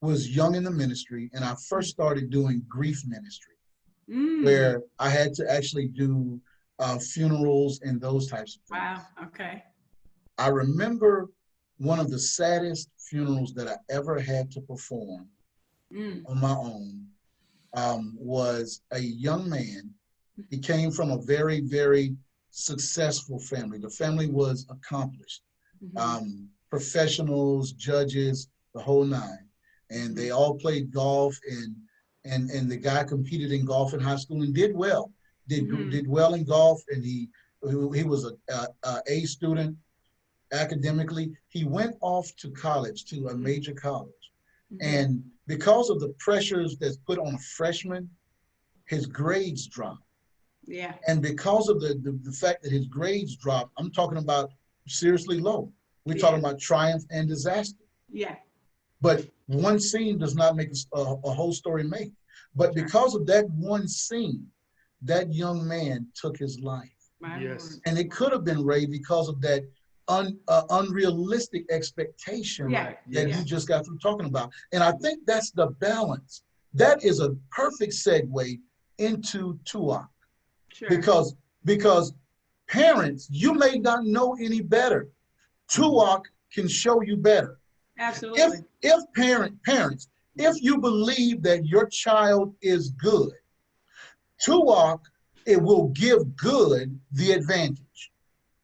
was young in the ministry and I first started doing grief ministry, where I had to actually do funerals and those types of things. Wow. Okay. I remember one of the saddest funerals that I ever had to perform on my own was a young man. He came from a very, very successful family. The family was accomplished, professionals, judges, the whole nine. And they all played golf, and the guy competed in golf in high school and did well. Did well in golf, and he was a A student academically. He went off to college, to a major college. And because of the pressures that's put on a freshman, his grades dropped. Yeah. And because of the fact that his grades dropped, I'm talking about seriously low. We're talking about triumph and disaster. Yeah. But one scene does not make a whole story make. But because of that one scene, that young man took his life. Yes. And it could have been, Ray, because of that unrealistic expectation that you just got through talking about. And I think that's the balance. That is a perfect segue into TUAC. Sure. Because parents, you may not know any better. TUAC can show you better. Absolutely. If parents, if you believe that your child is good, TUAC, it will give good the advantage.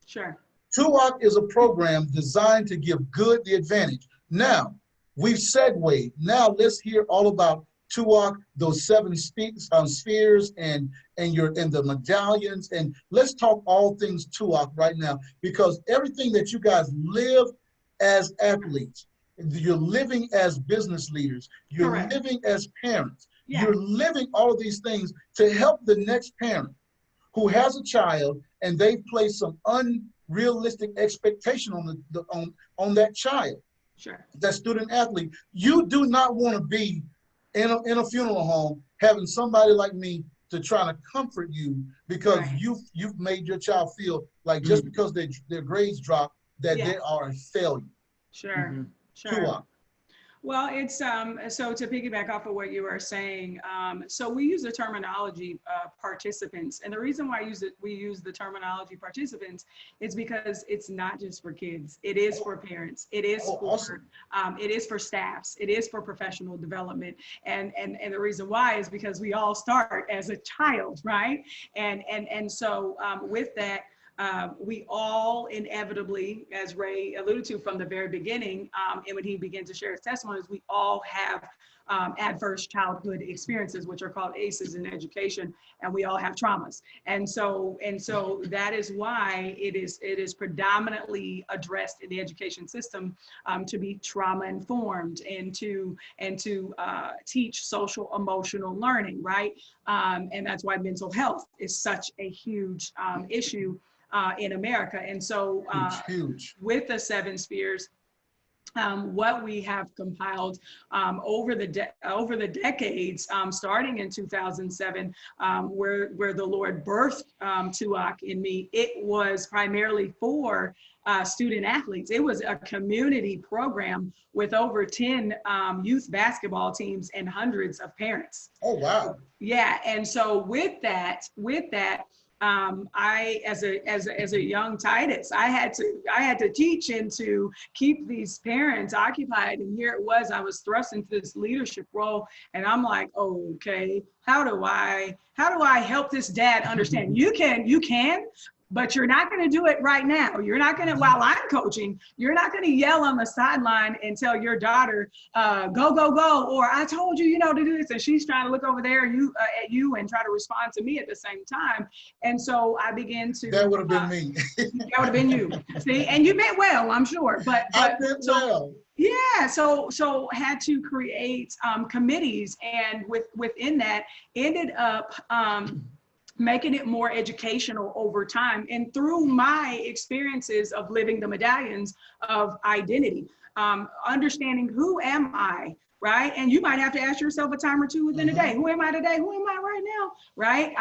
Sure. TUAC is a program designed to give good the advantage. Now, we've segued. Now let's hear all about TUAC, those 7 spheres and the medallions. And let's talk all things TUAC right now, because everything that you guys live as athletes, you're living as business leaders, you're Correct. living as parents, Yeah. you're living all of these things to help the next parent who has a child and they've placed some unrealistic expectation on that child, Sure. that student athlete. You do not want to be in a funeral home having somebody like me to try to comfort you because you've made your child feel like just because their grades drop that they are a failure. Sure. Sure. TUAC. Well, it's so to piggyback off of what you were saying, so we use the terminology participants, and the reason why we use the terminology participants is because it's not just for kids. It is for parents. It is for awesome. It is for staffs. It is for professional development, and the reason why is because we all start as a child, right? And so with that. We all inevitably, as Ray alluded to from the very beginning, and when he began to share his testimonies, we all have adverse childhood experiences, which are called ACEs in education, and we all have traumas. And so that is why it is predominantly addressed in the education system to be trauma informed and to teach social emotional learning, right? And that's why mental health is such a huge issue in America. And so huge. With the 7 spheres, what we have compiled over the decades, starting in 2007, where the Lord birthed TUAC in me, it was primarily for student athletes. It was a community program with over 10 youth basketball teams and hundreds of parents. Oh, wow. Yeah, and so with that, I, as a young Titus, I had to teach and to keep these parents occupied. And here it was, I was thrust into this leadership role, and I'm like, okay, how do I help this dad understand? You can, but you're not going to do it right now. You're not going to, while I'm coaching, you're not going to yell on the sideline and tell your daughter, go, go, go, or I told you, to do this. And she's trying to look over there at you and try to respond to me at the same time. And so I began to. That would have been me. That would have been you. See, and you meant well, I'm sure. But I meant well. Yeah, so had to create committees, and within that ended up making it more educational over time. And through my experiences of living the medallions of identity, understanding who am I, right? And you might have to ask yourself a time or two within a day. Who am I today? Who am I right now? Right?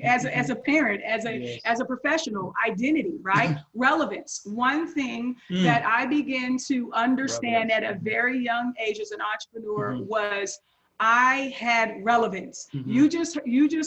As a parent, as a professional, identity, right? Relevance. One thing that I began to understand at a very young age as an entrepreneur was I had relevance. You just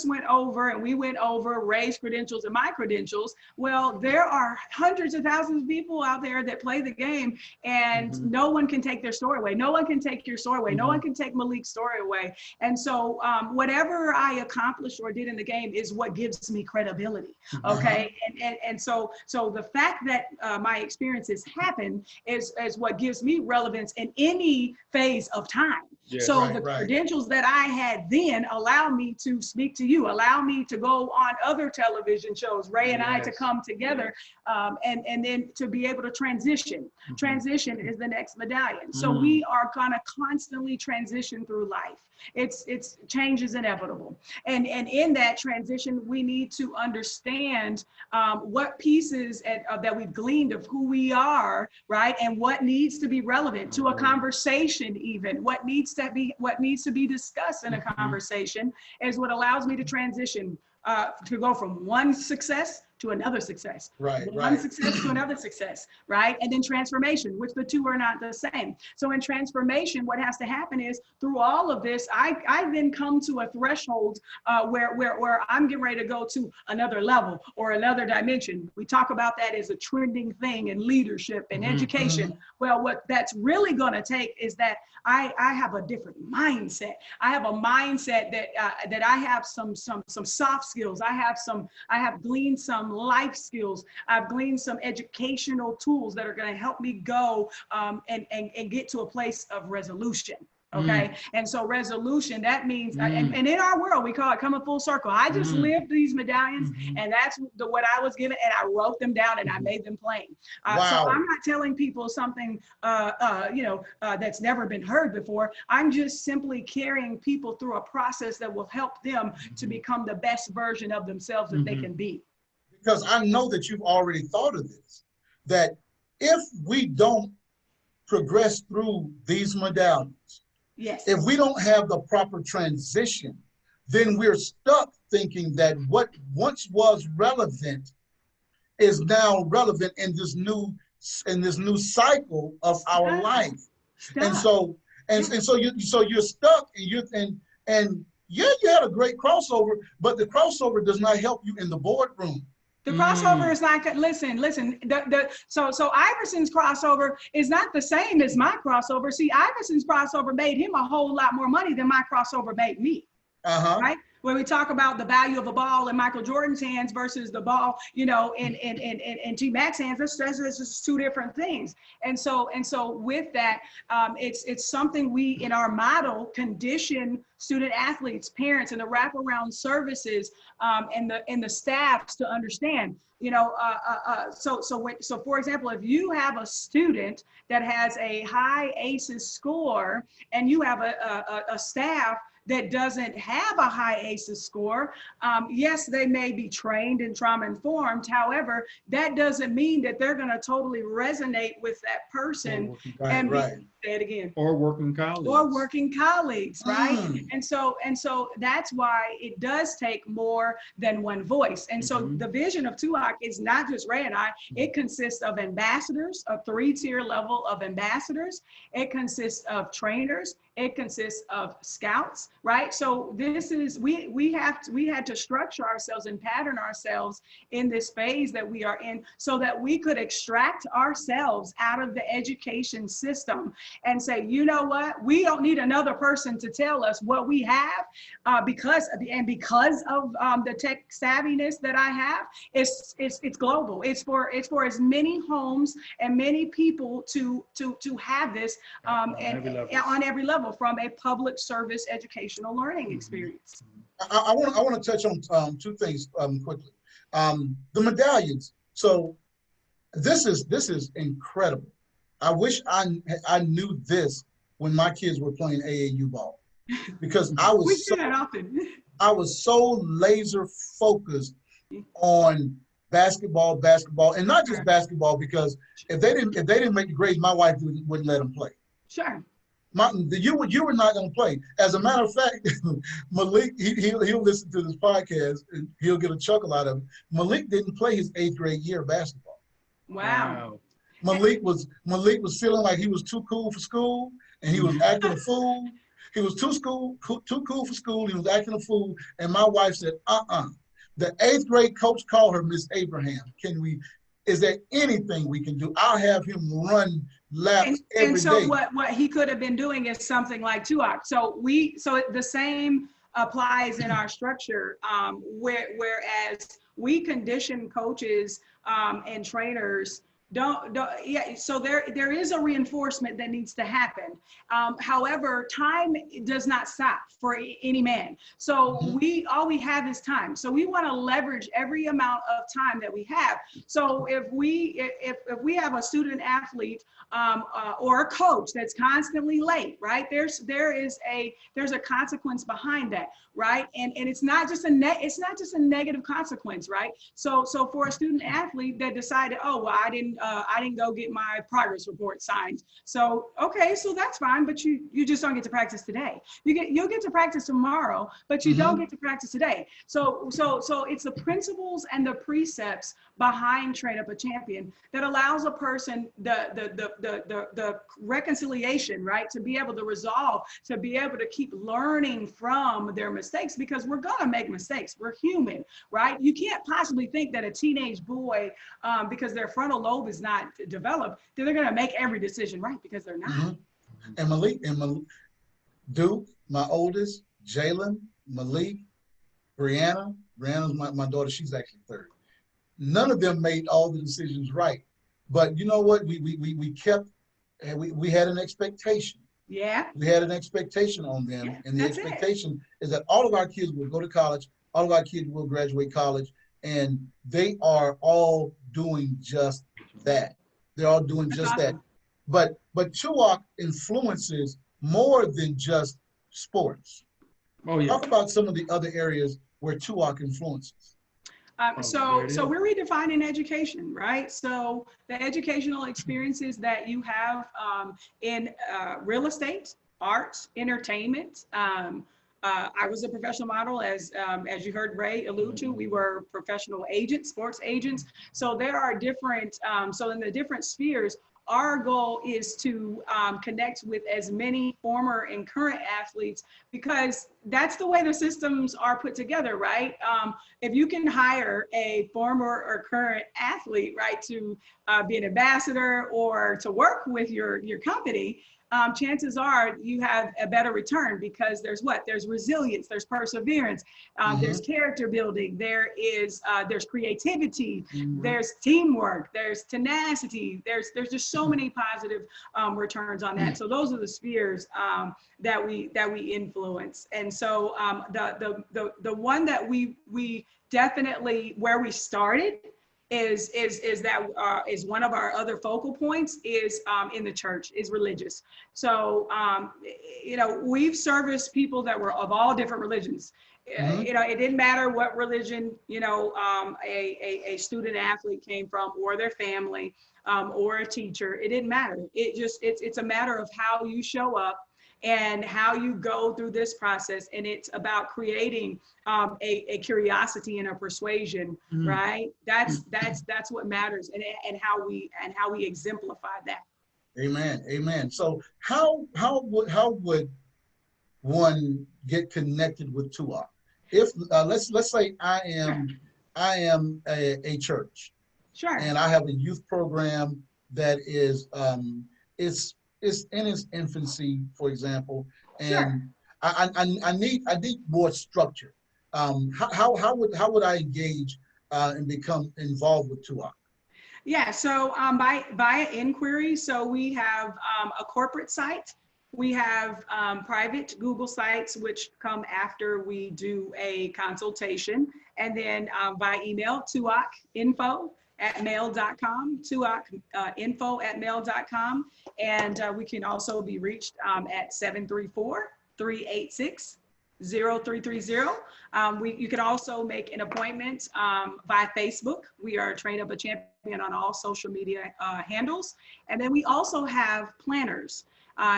went over, and we went over Ray's credentials and my credentials. Well, there are hundreds of thousands of people out there that play the game, and no one can take their story away. No one can take your story away. No one can take Malik's story away. And so whatever I accomplished or did in the game is what gives me credibility. Okay. And so the fact that my experiences happen is what gives me relevance in any phase of time. So the credentials that I had then allow me to speak to you, allow me to go on other television shows, Ray and I to come together, and then to be able to transition. Transition is the next medallion. So we are gonna constantly transition through life. It's change is inevitable. And in that transition, we need to understand what pieces that we've gleaned of who we are, right? And what needs to be relevant to a conversation, even what needs to be discussed in a conversation is what allows me to transition to go from one success to another success. One success to another success, right? And then transformation, which the two are not the same. So in transformation, what has to happen is through all of this, I then come to a threshold where I'm getting ready to go to another level or another dimension. We talk about that as a trending thing in leadership and education. Well, what that's really gonna take is that I have a different mindset. I have a mindset that I have some soft skills. I have gleaned some life skills. I've gleaned some educational tools that are going to help me go and get to a place of resolution. Okay. And so resolution, that means, and in our world, we call it coming full circle. I just lived these medallions and that's what I was given, and I wrote them down and I made them plain. So I'm not telling people something, that's never been heard before. I'm just simply carrying people through a process that will help them to become the best version of themselves that they can be. Because I know that you've already thought of this, that if we don't progress through these medallions, if we don't have the proper transition, then we're stuck thinking that what once was relevant is now relevant in this new cycle of our life. And so you're stuck, and you had a great crossover, but the crossover does not help you in the boardroom. The crossover is not good. Listen. So Iverson's crossover is not the same as my crossover. See, Iverson's crossover made him a whole lot more money than my crossover made me. Right? When we talk about the value of a ball in Michael Jordan's hands versus the ball, in T-Mac's hands, that's just two different things. And so with that, it's something we in our model condition student athletes, parents, and the wraparound services and the staffs to understand. So for example, if you have a student that has a high ACEs score and you have a staff that doesn't have a high ACEs score, yes, they may be trained and trauma informed. However, that doesn't mean that they're going to totally resonate with that person. Say it again. Or working colleagues. Or working colleagues, right? And so that's why it does take more than one voice. And so the vision of TUAC is not just Ray and I. It consists of ambassadors, a 3-tier level of ambassadors. It consists of trainers. It consists of scouts, right? So this is, we had to structure ourselves and pattern ourselves in this phase that we are in so that we could extract ourselves out of the education system and say, you know what, we don't need another person to tell us what we have because of the tech savviness that I have. It's global. It's for as many homes and many people to have this on every level, from a public service educational learning experience. I want to touch on two things quickly. The medallions. So this is incredible. I wish I knew this when my kids were playing AAU ball, because I was so laser focused on basketball, and not just basketball, because if they didn't make the grades, my wife wouldn't let them play. Sure. You were not going to play. As a matter of fact, Malik, he'll listen to this podcast and he'll get a chuckle out of it. Malik didn't play his 8th grade year of basketball. Wow. Malik was feeling like he was too cool for school, and he was acting a fool. He was too cool for school. He was acting a fool. And my wife said, The 8th grade coach called her Miss Abraham. Is there anything we can do? I'll have him run laps every day. And so what he could have been doing is something like TUAC. So the same applies in our structure, whereas we condition coaches and trainers so there is a reinforcement that needs to happen. However, time does not stop for any man. So all we have is time. So we want to leverage every amount of time that we have. So if we have a student athlete or a coach that's constantly late, right? There's a consequence behind that, right? And it's not just a negative consequence, right? So for a student athlete that decided, oh, well, I didn't go get my progress report signed. So, okay, so that's fine, but you just don't get to practice today. You'll get to practice tomorrow, but you don't get to practice today. So it's the principles and the precepts behind Train Up a Champion that allows a person the reconciliation, right? To be able to resolve, to be able to keep learning from their mistakes, because we're gonna make mistakes. We're human, right? You can't possibly think that a teenage boy, because their frontal lobe is not developed, that they're gonna make every decision right, because they're not. And Malik, Duke, my oldest, Jalen, Malik, Brianna's my daughter, she's actually 30. None of them made all the decisions right. But you know what? We had an expectation. Yeah. We had an expectation on them. Yeah, and the expectation is that all of our kids will go to college, all of our kids will graduate college, and they are all doing just that. They're all doing just awesome. that. But TUAC influences more than just sports. Oh, yeah. Talk about some of the other areas where TUAC influences. So we're redefining education, right? So the educational experiences that you have in real estate, arts, entertainment. I was a professional model, as you heard Ray allude to. We were professional agents, sports agents. So there are different, so in the different spheres, our goal is to connect with as many former and current athletes, because that's the way the systems are put together, right? If you can hire a former or current athlete, right, to be an ambassador or to work with your company, chances are you have a better return, because there's resilience, there's perseverance, there's character building, there's creativity, there's teamwork, there's tenacity, there's just so many positive returns on that. So those are the spheres that we influence. And so the one that we definitely, where we started, is one of our other focal points is in the church, is religious. So we've serviced people that were of all different religions. It didn't matter what religion a student athlete came from, or their family, or a teacher. It didn't matter. It's a matter of how you show up and how you go through this process. And it's about creating a curiosity and a persuasion, right? That's what matters, and how we exemplify that. Amen. So how would one get connected with TUAC? If let's say I am a church, sure, and I have a youth program that is it's in its infancy, for example, and sure. I need more structure. How would I engage and become involved with TUAC? Yeah, so by inquiry. So we have a corporate site. We have private Google sites, which come after we do a consultation, and then by email, tuacinfo@mail.com, tuacinfo@mail.com, and we can also be reached at 734-386-0330. You can also make an appointment via Facebook. We are Train Up a Champion champion on all social media handles. And then we also have planners.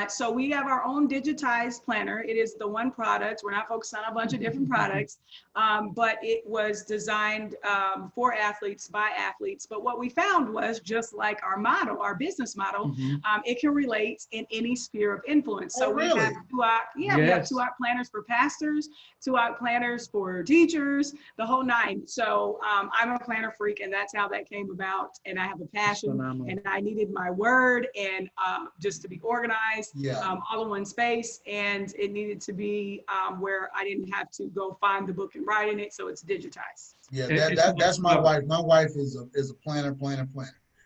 So we have our own digitized planner. It is the one product. We're not focused on a bunch of different products, but it was designed for athletes, by athletes. But what we found was, just like our model, our business model, it can relate in any sphere of influence. So we have TUAC, we have TUAC planners for pastors, TUAC planners for teachers, the whole nine. So I'm a planner freak, and that's how that came about. And I have a passion, and I needed my word and just to be organized. All in one space, and it needed to be where I didn't have to go find the book and write in it, so it's digitized. That's my wife. My wife is a planner.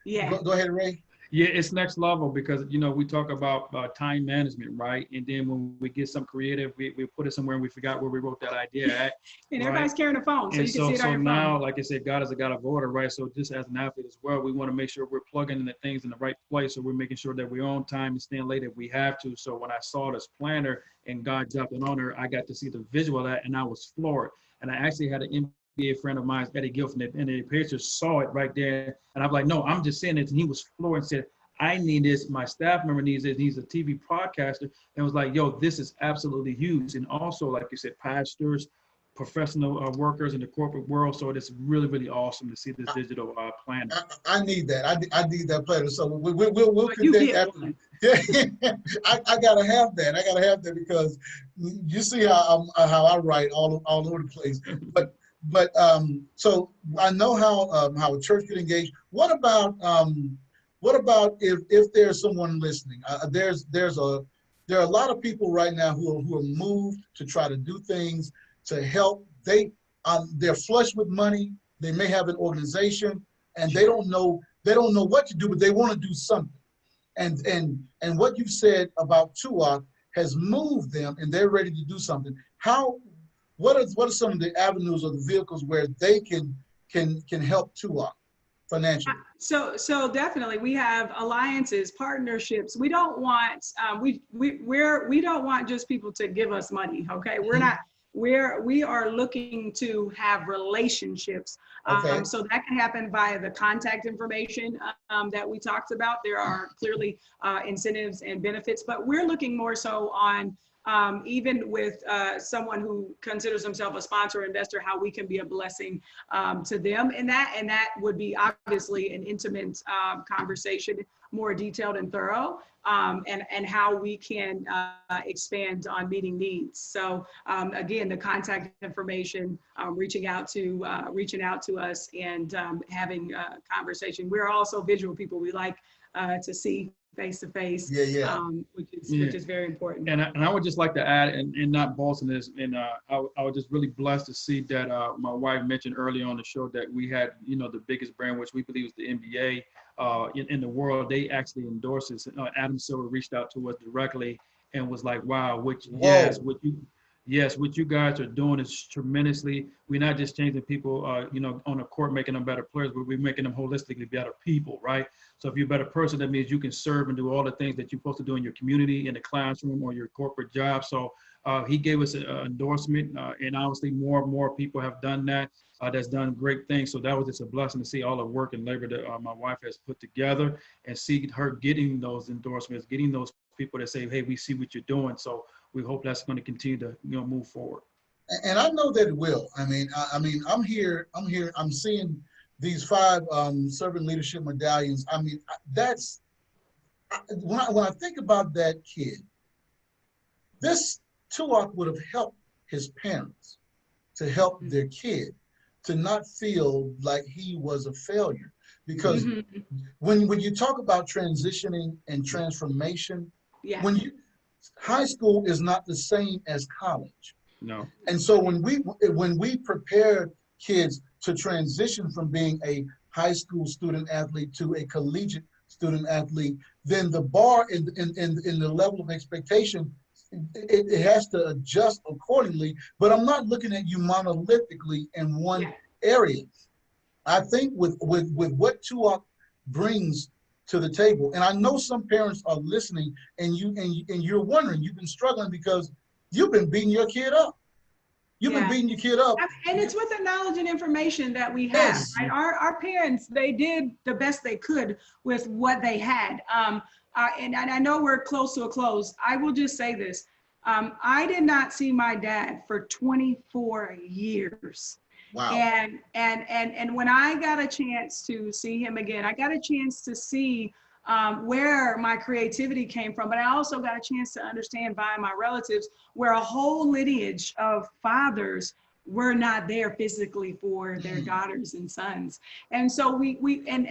Yeah. Go ahead, Ray. Yeah, it's next level because, you know, we talk about time management, right? And then when we get some creative, we put it somewhere and we forgot where we wrote that idea at. And everybody's carrying a phone, so you can see it on your phone. Now, like I said, God is a God of order, right? So just as an athlete as well, we want to make sure we're plugging in the things in the right place. So we're making sure that we're on time and staying late if we have to. So when I saw this planner and God dropped it on her, I got to see the visual of that, and I was floored. And I actually had an NBA friend of mine, Eddie Gill, from the NBA Pacers, saw it right there. And I'm like, no, I'm just saying it. And he was floored and said, I need this. My staff member needs it. He's a TV broadcaster, and was like, yo, this is absolutely huge. And also, like you said, pastors, professional workers in the corporate world. So it's really, really awesome to see this digital planner. I need that. I need that planner. So we'll connect after. Yeah, I gotta have that. I gotta have that because you see how I write all over the place. But so I know how a church could engage. What about if there's someone listening? There are a lot of people right now who are moved to try to do things to help. They're flush with money. They may have an organization and they don't know what to do, but they want to do something. And what you've said about TUAC has moved them, and they're ready to do something. What are some of the avenues or the vehicles where they can help TUAC financially? So definitely we have alliances, partnerships. We don't want we don't want just people to give us money. Okay, we are looking to have relationships. So that can happen via the contact information that we talked about. There are clearly incentives and benefits, but we're looking more so on even with someone who considers himself a sponsor or investor, how we can be a blessing to them. And that would be obviously an intimate conversation, more detailed and thorough, and how we can expand on meeting needs. So again, the contact information, reaching out to us and having a conversation. We're also visual people. We like to see face to face, which is very important. And I would just like to add, and not boasting this, and I was just really blessed to see that my wife mentioned earlier on the show that we had, the biggest brand, which we believe is the NBA in the world. They actually endorsed this. Adam Silver reached out to us directly and was like, wow, what you guys are doing is tremendously. We're not just changing people, on the court, making them better players, but we're making them holistically better people, right? So if you're a better person, that means you can serve and do all the things that you're supposed to do in your community, in the classroom, or your corporate job. So he gave us an endorsement, and obviously more and more people have done that. That's done great things. So that was just a blessing to see all the work and labor that my wife has put together, and see her getting those endorsements, getting those people that say, hey, we see what you're doing. So we hope that's going to continue to move forward. And I know that it will. I mean, I'm here. I'm seeing these 5 servant leadership medallions. I mean, that's when I think about that kid. This TUAC would have helped his parents to help their kid to not feel like he was a failure, because when you talk about transitioning and transformation, high school is not the same as college. No. And so when we prepare kids to transition from being a high school student athlete to a collegiate student athlete, then the bar in the level of expectation, it has to adjust accordingly. But I'm not looking at you monolithically in one area. I think with what TUAC brings to the table, and I know some parents are listening, and you're wondering, you've been struggling because you've been beating your kid up. You've been beating your kid up. And it's with the knowledge and information that we have. Yes. Right? Our parents, they did the best they could with what they had. And I know we're close to a close. I will just say this. I did not see my dad for 24 years. Wow. And when I got a chance to see him again, I got a chance to see where my creativity came from, but I also got a chance to understand by my relatives where a whole lineage of fathers were not there physically for their daughters and sons. And so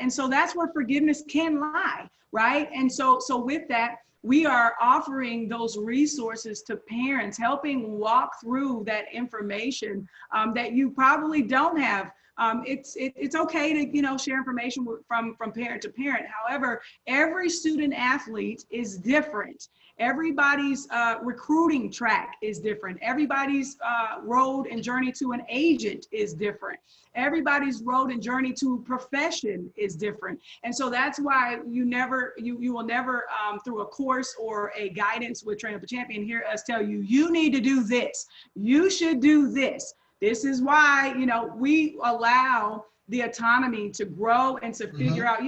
so that's where forgiveness can lie, right? And so with that, we are offering those resources to parents, helping walk through that information that you probably don't have. It's okay to share information from parent to parent. However, every student athlete is different. Everybody's recruiting track is different. Everybody's road and journey to an agent is different. Everybody's road and journey to profession is different. And so that's why you will never through a course or a guidance with Train Up a Champion hear us tell you, you need to do this. You should do this. This is why, we allow the autonomy to grow and to figure out,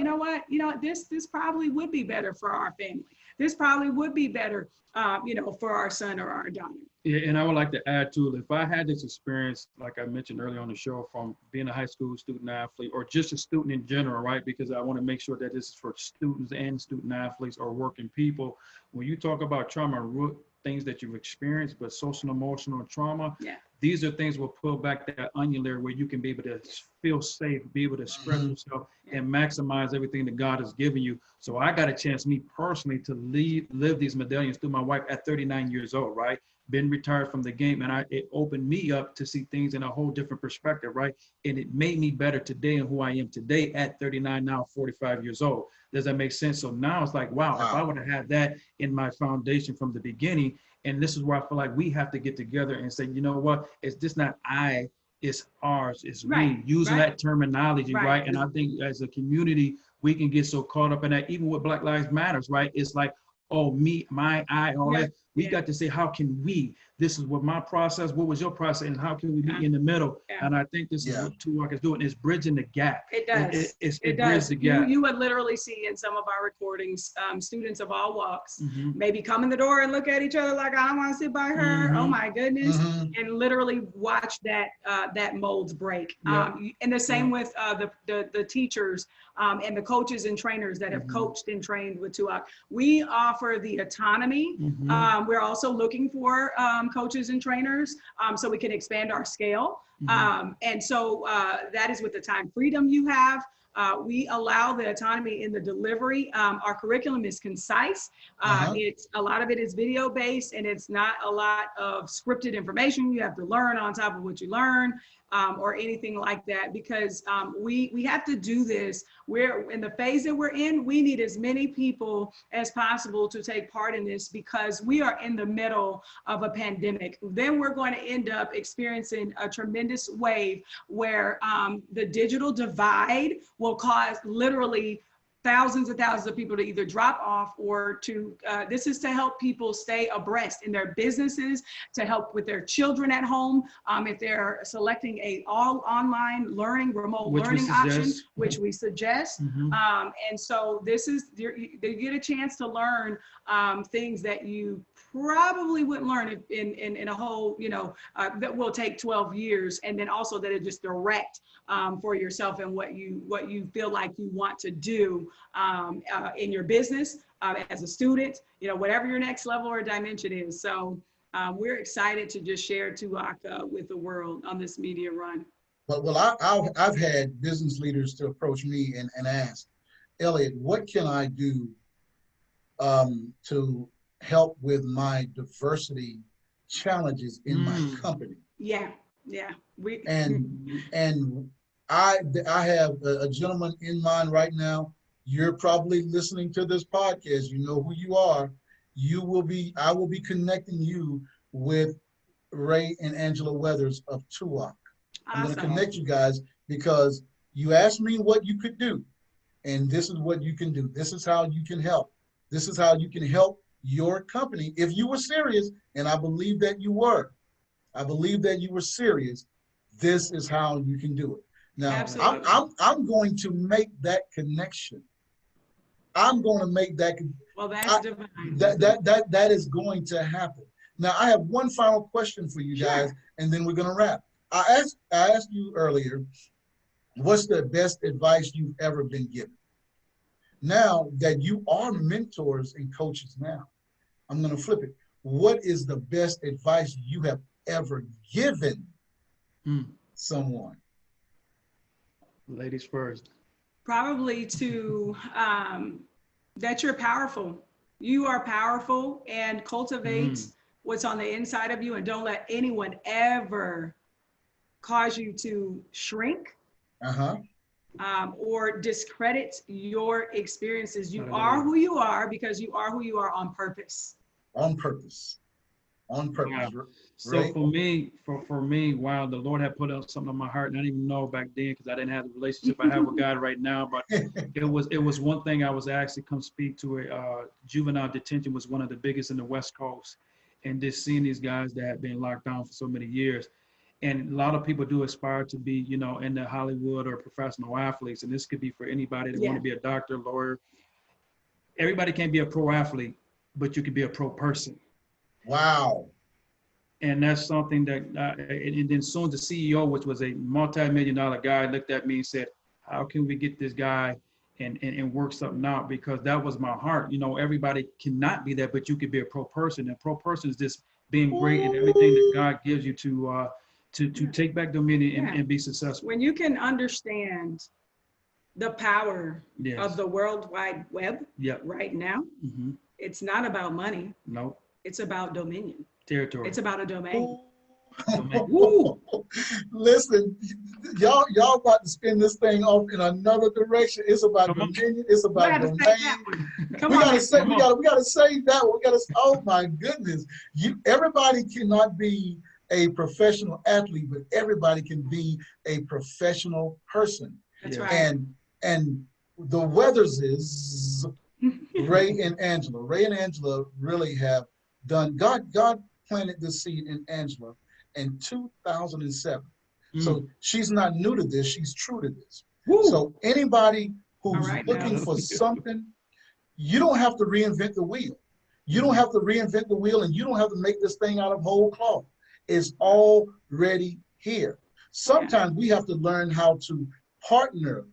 this probably would be better for our family. This probably would be better, for our son or our daughter. Yeah, and I would like to add to it, if I had this experience, like I mentioned earlier on the show, from being a high school student athlete or just a student in general, right? Because I want to make sure that this is for students and student athletes or working people. When you talk about trauma, things that you've experienced, but social and emotional trauma, these are things will pull back that onion layer where you can be able to feel safe, be able to express yourself and maximize everything that God has given you. So I got a chance, me personally, to live these medallions through my wife at 39 years old, right? Been retired from the game, and it opened me up to see things in a whole different perspective, right? And it made me better today and who I am today at 39, now 45 years old. Does that make sense? So now it's like, wow, if I would have had that in my foundation from the beginning, and this is where I feel like we have to get together and say, you know what, it's just not I, it's ours, it's we, using that terminology, right? And I think as a community, we can get so caught up in that, even with Black Lives Matters, right? It's like, oh, me, my, I, all that. We got to say, how can we? This is what my process, what was your process, and how can we be in the middle? And I think this is what TUAC is doing, is bridging the gap. It does. It bridges the gap. You would literally see in some of our recordings, students of all walks maybe come in the door and look at each other like, I don't want to sit by her. Oh my goodness. And literally watch that molds break. And the same with the teachers and the coaches and trainers that have coached and trained with TUAC. We offer the autonomy. We're also looking for coaches and trainers so we can expand our scale. And so that is with the time freedom you have. We allow the autonomy in the delivery. Our curriculum is concise. It's a lot of it is video based, and it's not a lot of scripted information you have to learn on top of what you learn. Or anything like that, because we have to do this. We're in the phase that we're in, we need as many people as possible to take part in this, because we are in the middle of a pandemic. Then we're going to end up experiencing a tremendous wave where the digital divide will cause literally thousands and thousands of people to either drop off or to, this is to help people stay abreast in their businesses, to help with their children at home. If they're selecting a all online learning, remote learning option, which we suggest. And so this is, they get a chance to learn things that you probably wouldn't learn in a whole, that will take 12 years. And then also that is just direct for yourself and what you feel like you want to do in your business, as a student, whatever your next level or dimension is. So we're excited to just share TUAC with the world on this media run. Well, I've had business leaders to approach me and ask, Elliot, what can I do to help with my diversity challenges in my company? And I have a gentleman in mind right now. You're probably listening to this podcast. You know who you are. I will be connecting you with Ray and Angela Weathers of TUAC. I'm going to connect you guys because you asked me what you could do, and this is what you can do. This is how you can help. This is how you can help your company if you were serious, and I believe that you were. I believe that you were serious. This is how you can do it. Now, Absolutely. I'm going to make that connection. I'm going to make that. Well, that's divine. That is going to happen. Now, I have one final question for you guys, Sure. and then we're going to wrap. I asked you earlier, what's the best advice you've ever been given? Now that you are mentors and coaches now, I'm going to flip it. What is the best advice you have ever given someone? Ladies first. Probably to that you're powerful. You are powerful, and cultivate what's on the inside of you, and don't let anyone ever cause you to shrink or discredit your experiences. You are who you are because you are who you are on purpose. On purpose. On purpose. Wow. So for me, wow, the Lord had put up something on my heart, and I didn't even know back then because I didn't have the relationship I have with God right now. But it was one thing I was asked to come speak to. A juvenile detention was one of the biggest in the West Coast, and just seeing these guys that had been locked down for so many years. And a lot of people do aspire to be, in the Hollywood or professional athletes, and this could be for anybody that want to be a doctor, lawyer. Everybody can't be a pro athlete, but you can be a pro person. Wow. And that's something that, and then soon the CEO, which was a multi-million-dollar guy, looked at me and said, how can we get this guy and work something out? Because that was my heart. Everybody cannot be that, but you could be a pro person. And pro person is just being great in everything that God gives you to take back dominion and be successful. When you can understand the power of the World Wide Web right now, it's not about money. No. It's about dominion. Territory. It's about a domain. Listen, y'all about to spin this thing off in another direction. It's about dominion. It's about domain. We gotta save that one. Oh my goodness. Everybody cannot be a professional athlete, but everybody can be a professional person. That's right. And the Weathers is Ray and Angela. Ray and Angela really have done. God planted this seed in Angela in 2007. So she's not new to this. She's true to this. So anybody who's looking for something, you don't have to reinvent the wheel. You don't have to reinvent the wheel, and you don't have to make this thing out of whole cloth. It's already here. Sometimes we have to learn how to partner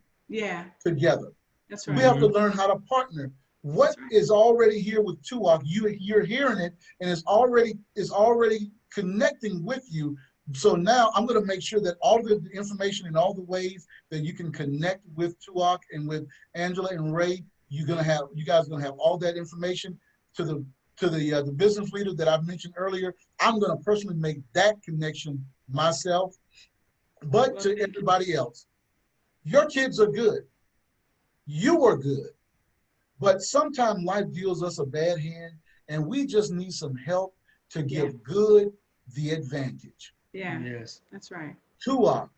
together. That's right. We have to learn how to partner. What is already here with TUAC, you're hearing it, and it's already connecting with you. So now I'm going to make sure that all the information and all the ways that you can connect with TUAC and with Angela and Ray, you guys are going to have all that information. To the business leader that I've mentioned earlier, I'm going to personally make that connection myself. But to everybody else, your kids are good. You are good. But sometimes life deals us a bad hand, and we just need some help to give good the advantage. Yeah, yes, that's right. TUAC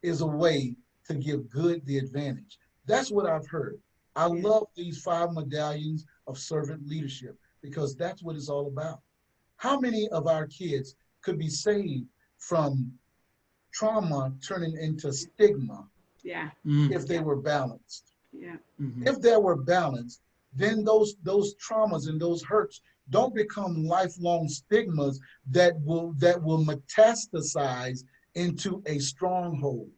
is a way to give good the advantage. That's what I've heard. I love these 5 medallions of servant leadership because that's what it's all about. How many of our kids could be saved from trauma turning into stigma if they were balanced? Yeah. If they were balanced, then those traumas and those hurts don't become lifelong stigmas that will metastasize into a stronghold.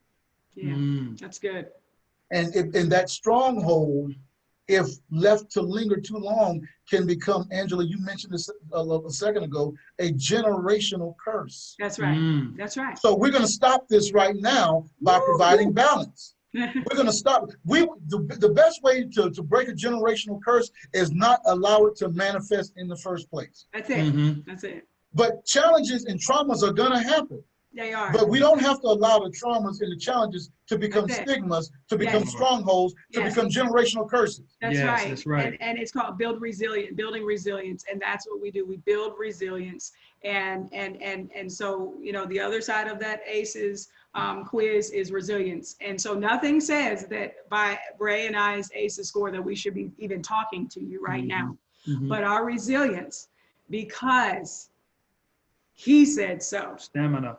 Yeah, that's good. And that stronghold, if left to linger too long, can become, Angela, you mentioned this a second ago, a generational curse. That's right. That's right. So we're going to stop this right now by providing balance. We're going to stop. The best way to break a generational curse is not allow it to manifest in the first place. That's it. That's it. But challenges and traumas are going to happen. They are. But we don't have to allow the traumas and the challenges to become stigmas, to become strongholds, to become generational curses. That's right. That's right. And it's called building resilience. And that's what we do. We build resilience. And so, the other side of that ACEs quiz is resilience. And so nothing says that by Ray and I's ACEs score that we should be even talking to you right now. But our resilience, because He said so. Stamina.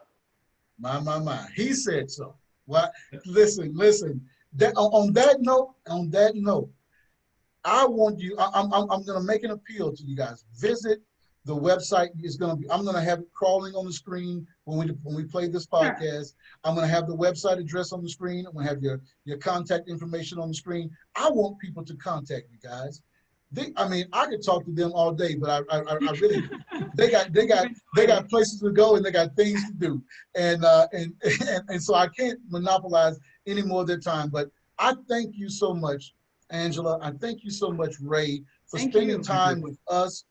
My. He said so. Well, listen. That on that note, I want you. I'm going to make an appeal to you guys. Visit the website. I'm going to have it crawling on the screen when we play this podcast. I'm going to have the website address on the screen. I'm going to have your contact information on the screen. I want people to contact you guys. I could talk to them all day, but I really they got places to go and they got things to do, and so I can't monopolize any more of their time. But I thank you so much, Angela. I thank you so much, Ray, for spending time with us,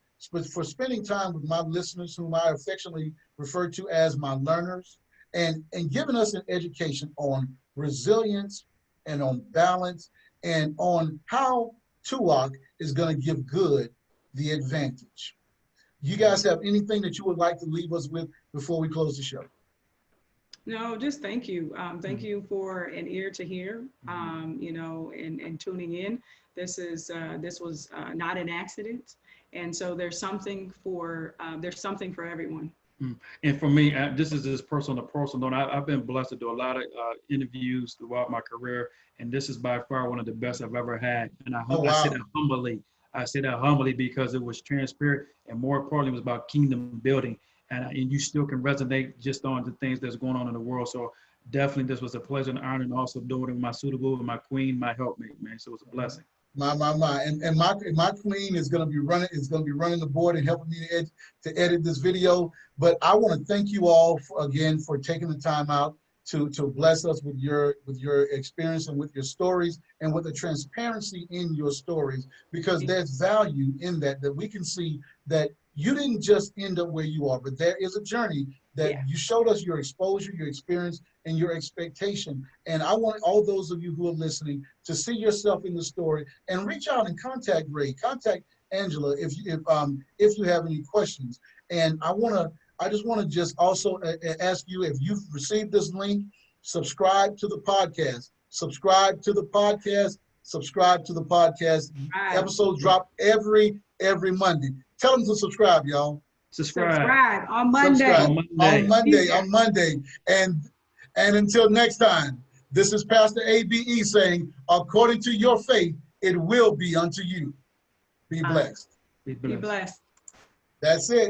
for spending time with my listeners, whom I affectionately refer to as my learners, and giving us an education on resilience and on balance and on how TUAC is going to give good the advantage. You guys have anything that you would like to leave us with before we close the show? No, just thank you. Thank you for an ear to hear, and tuning in. This was not an accident. And so there's something for everyone. And for me, this is just personal note. I've been blessed to do a lot of interviews throughout my career, and this is by far one of the best I've ever had. And I say that humbly. I say that humbly because it was transparent, and more importantly, it was about kingdom building. And you still can resonate just on the things that's going on in the world. So definitely, this was a pleasure and honor, and also doing it with my suitable, my queen, my helpmate, man. So it was a blessing. My. And my queen is going to be running the board and helping me to edit this video. But I want to thank you all again for taking the time out to bless us with your experience and with your stories and with the transparency in your stories, because there's value in that we can see that you didn't just end up where you are, but there is a journey that you showed us, your exposure, your experience, and your expectation. And I want all those of you who are listening to see yourself in the story and reach out and contact Ray, contact Angela if you have any questions. And I just want to also ask you, if you've received this link, subscribe to the podcast. Subscribe to the podcast. Subscribe to the podcast. Episodes drop every Monday. Tell them to subscribe, y'all. Subscribe on Monday. On Monday. And until next time, this is Pastor ABE saying, according to your faith, it will be unto you. Be blessed. Be blessed. That's it.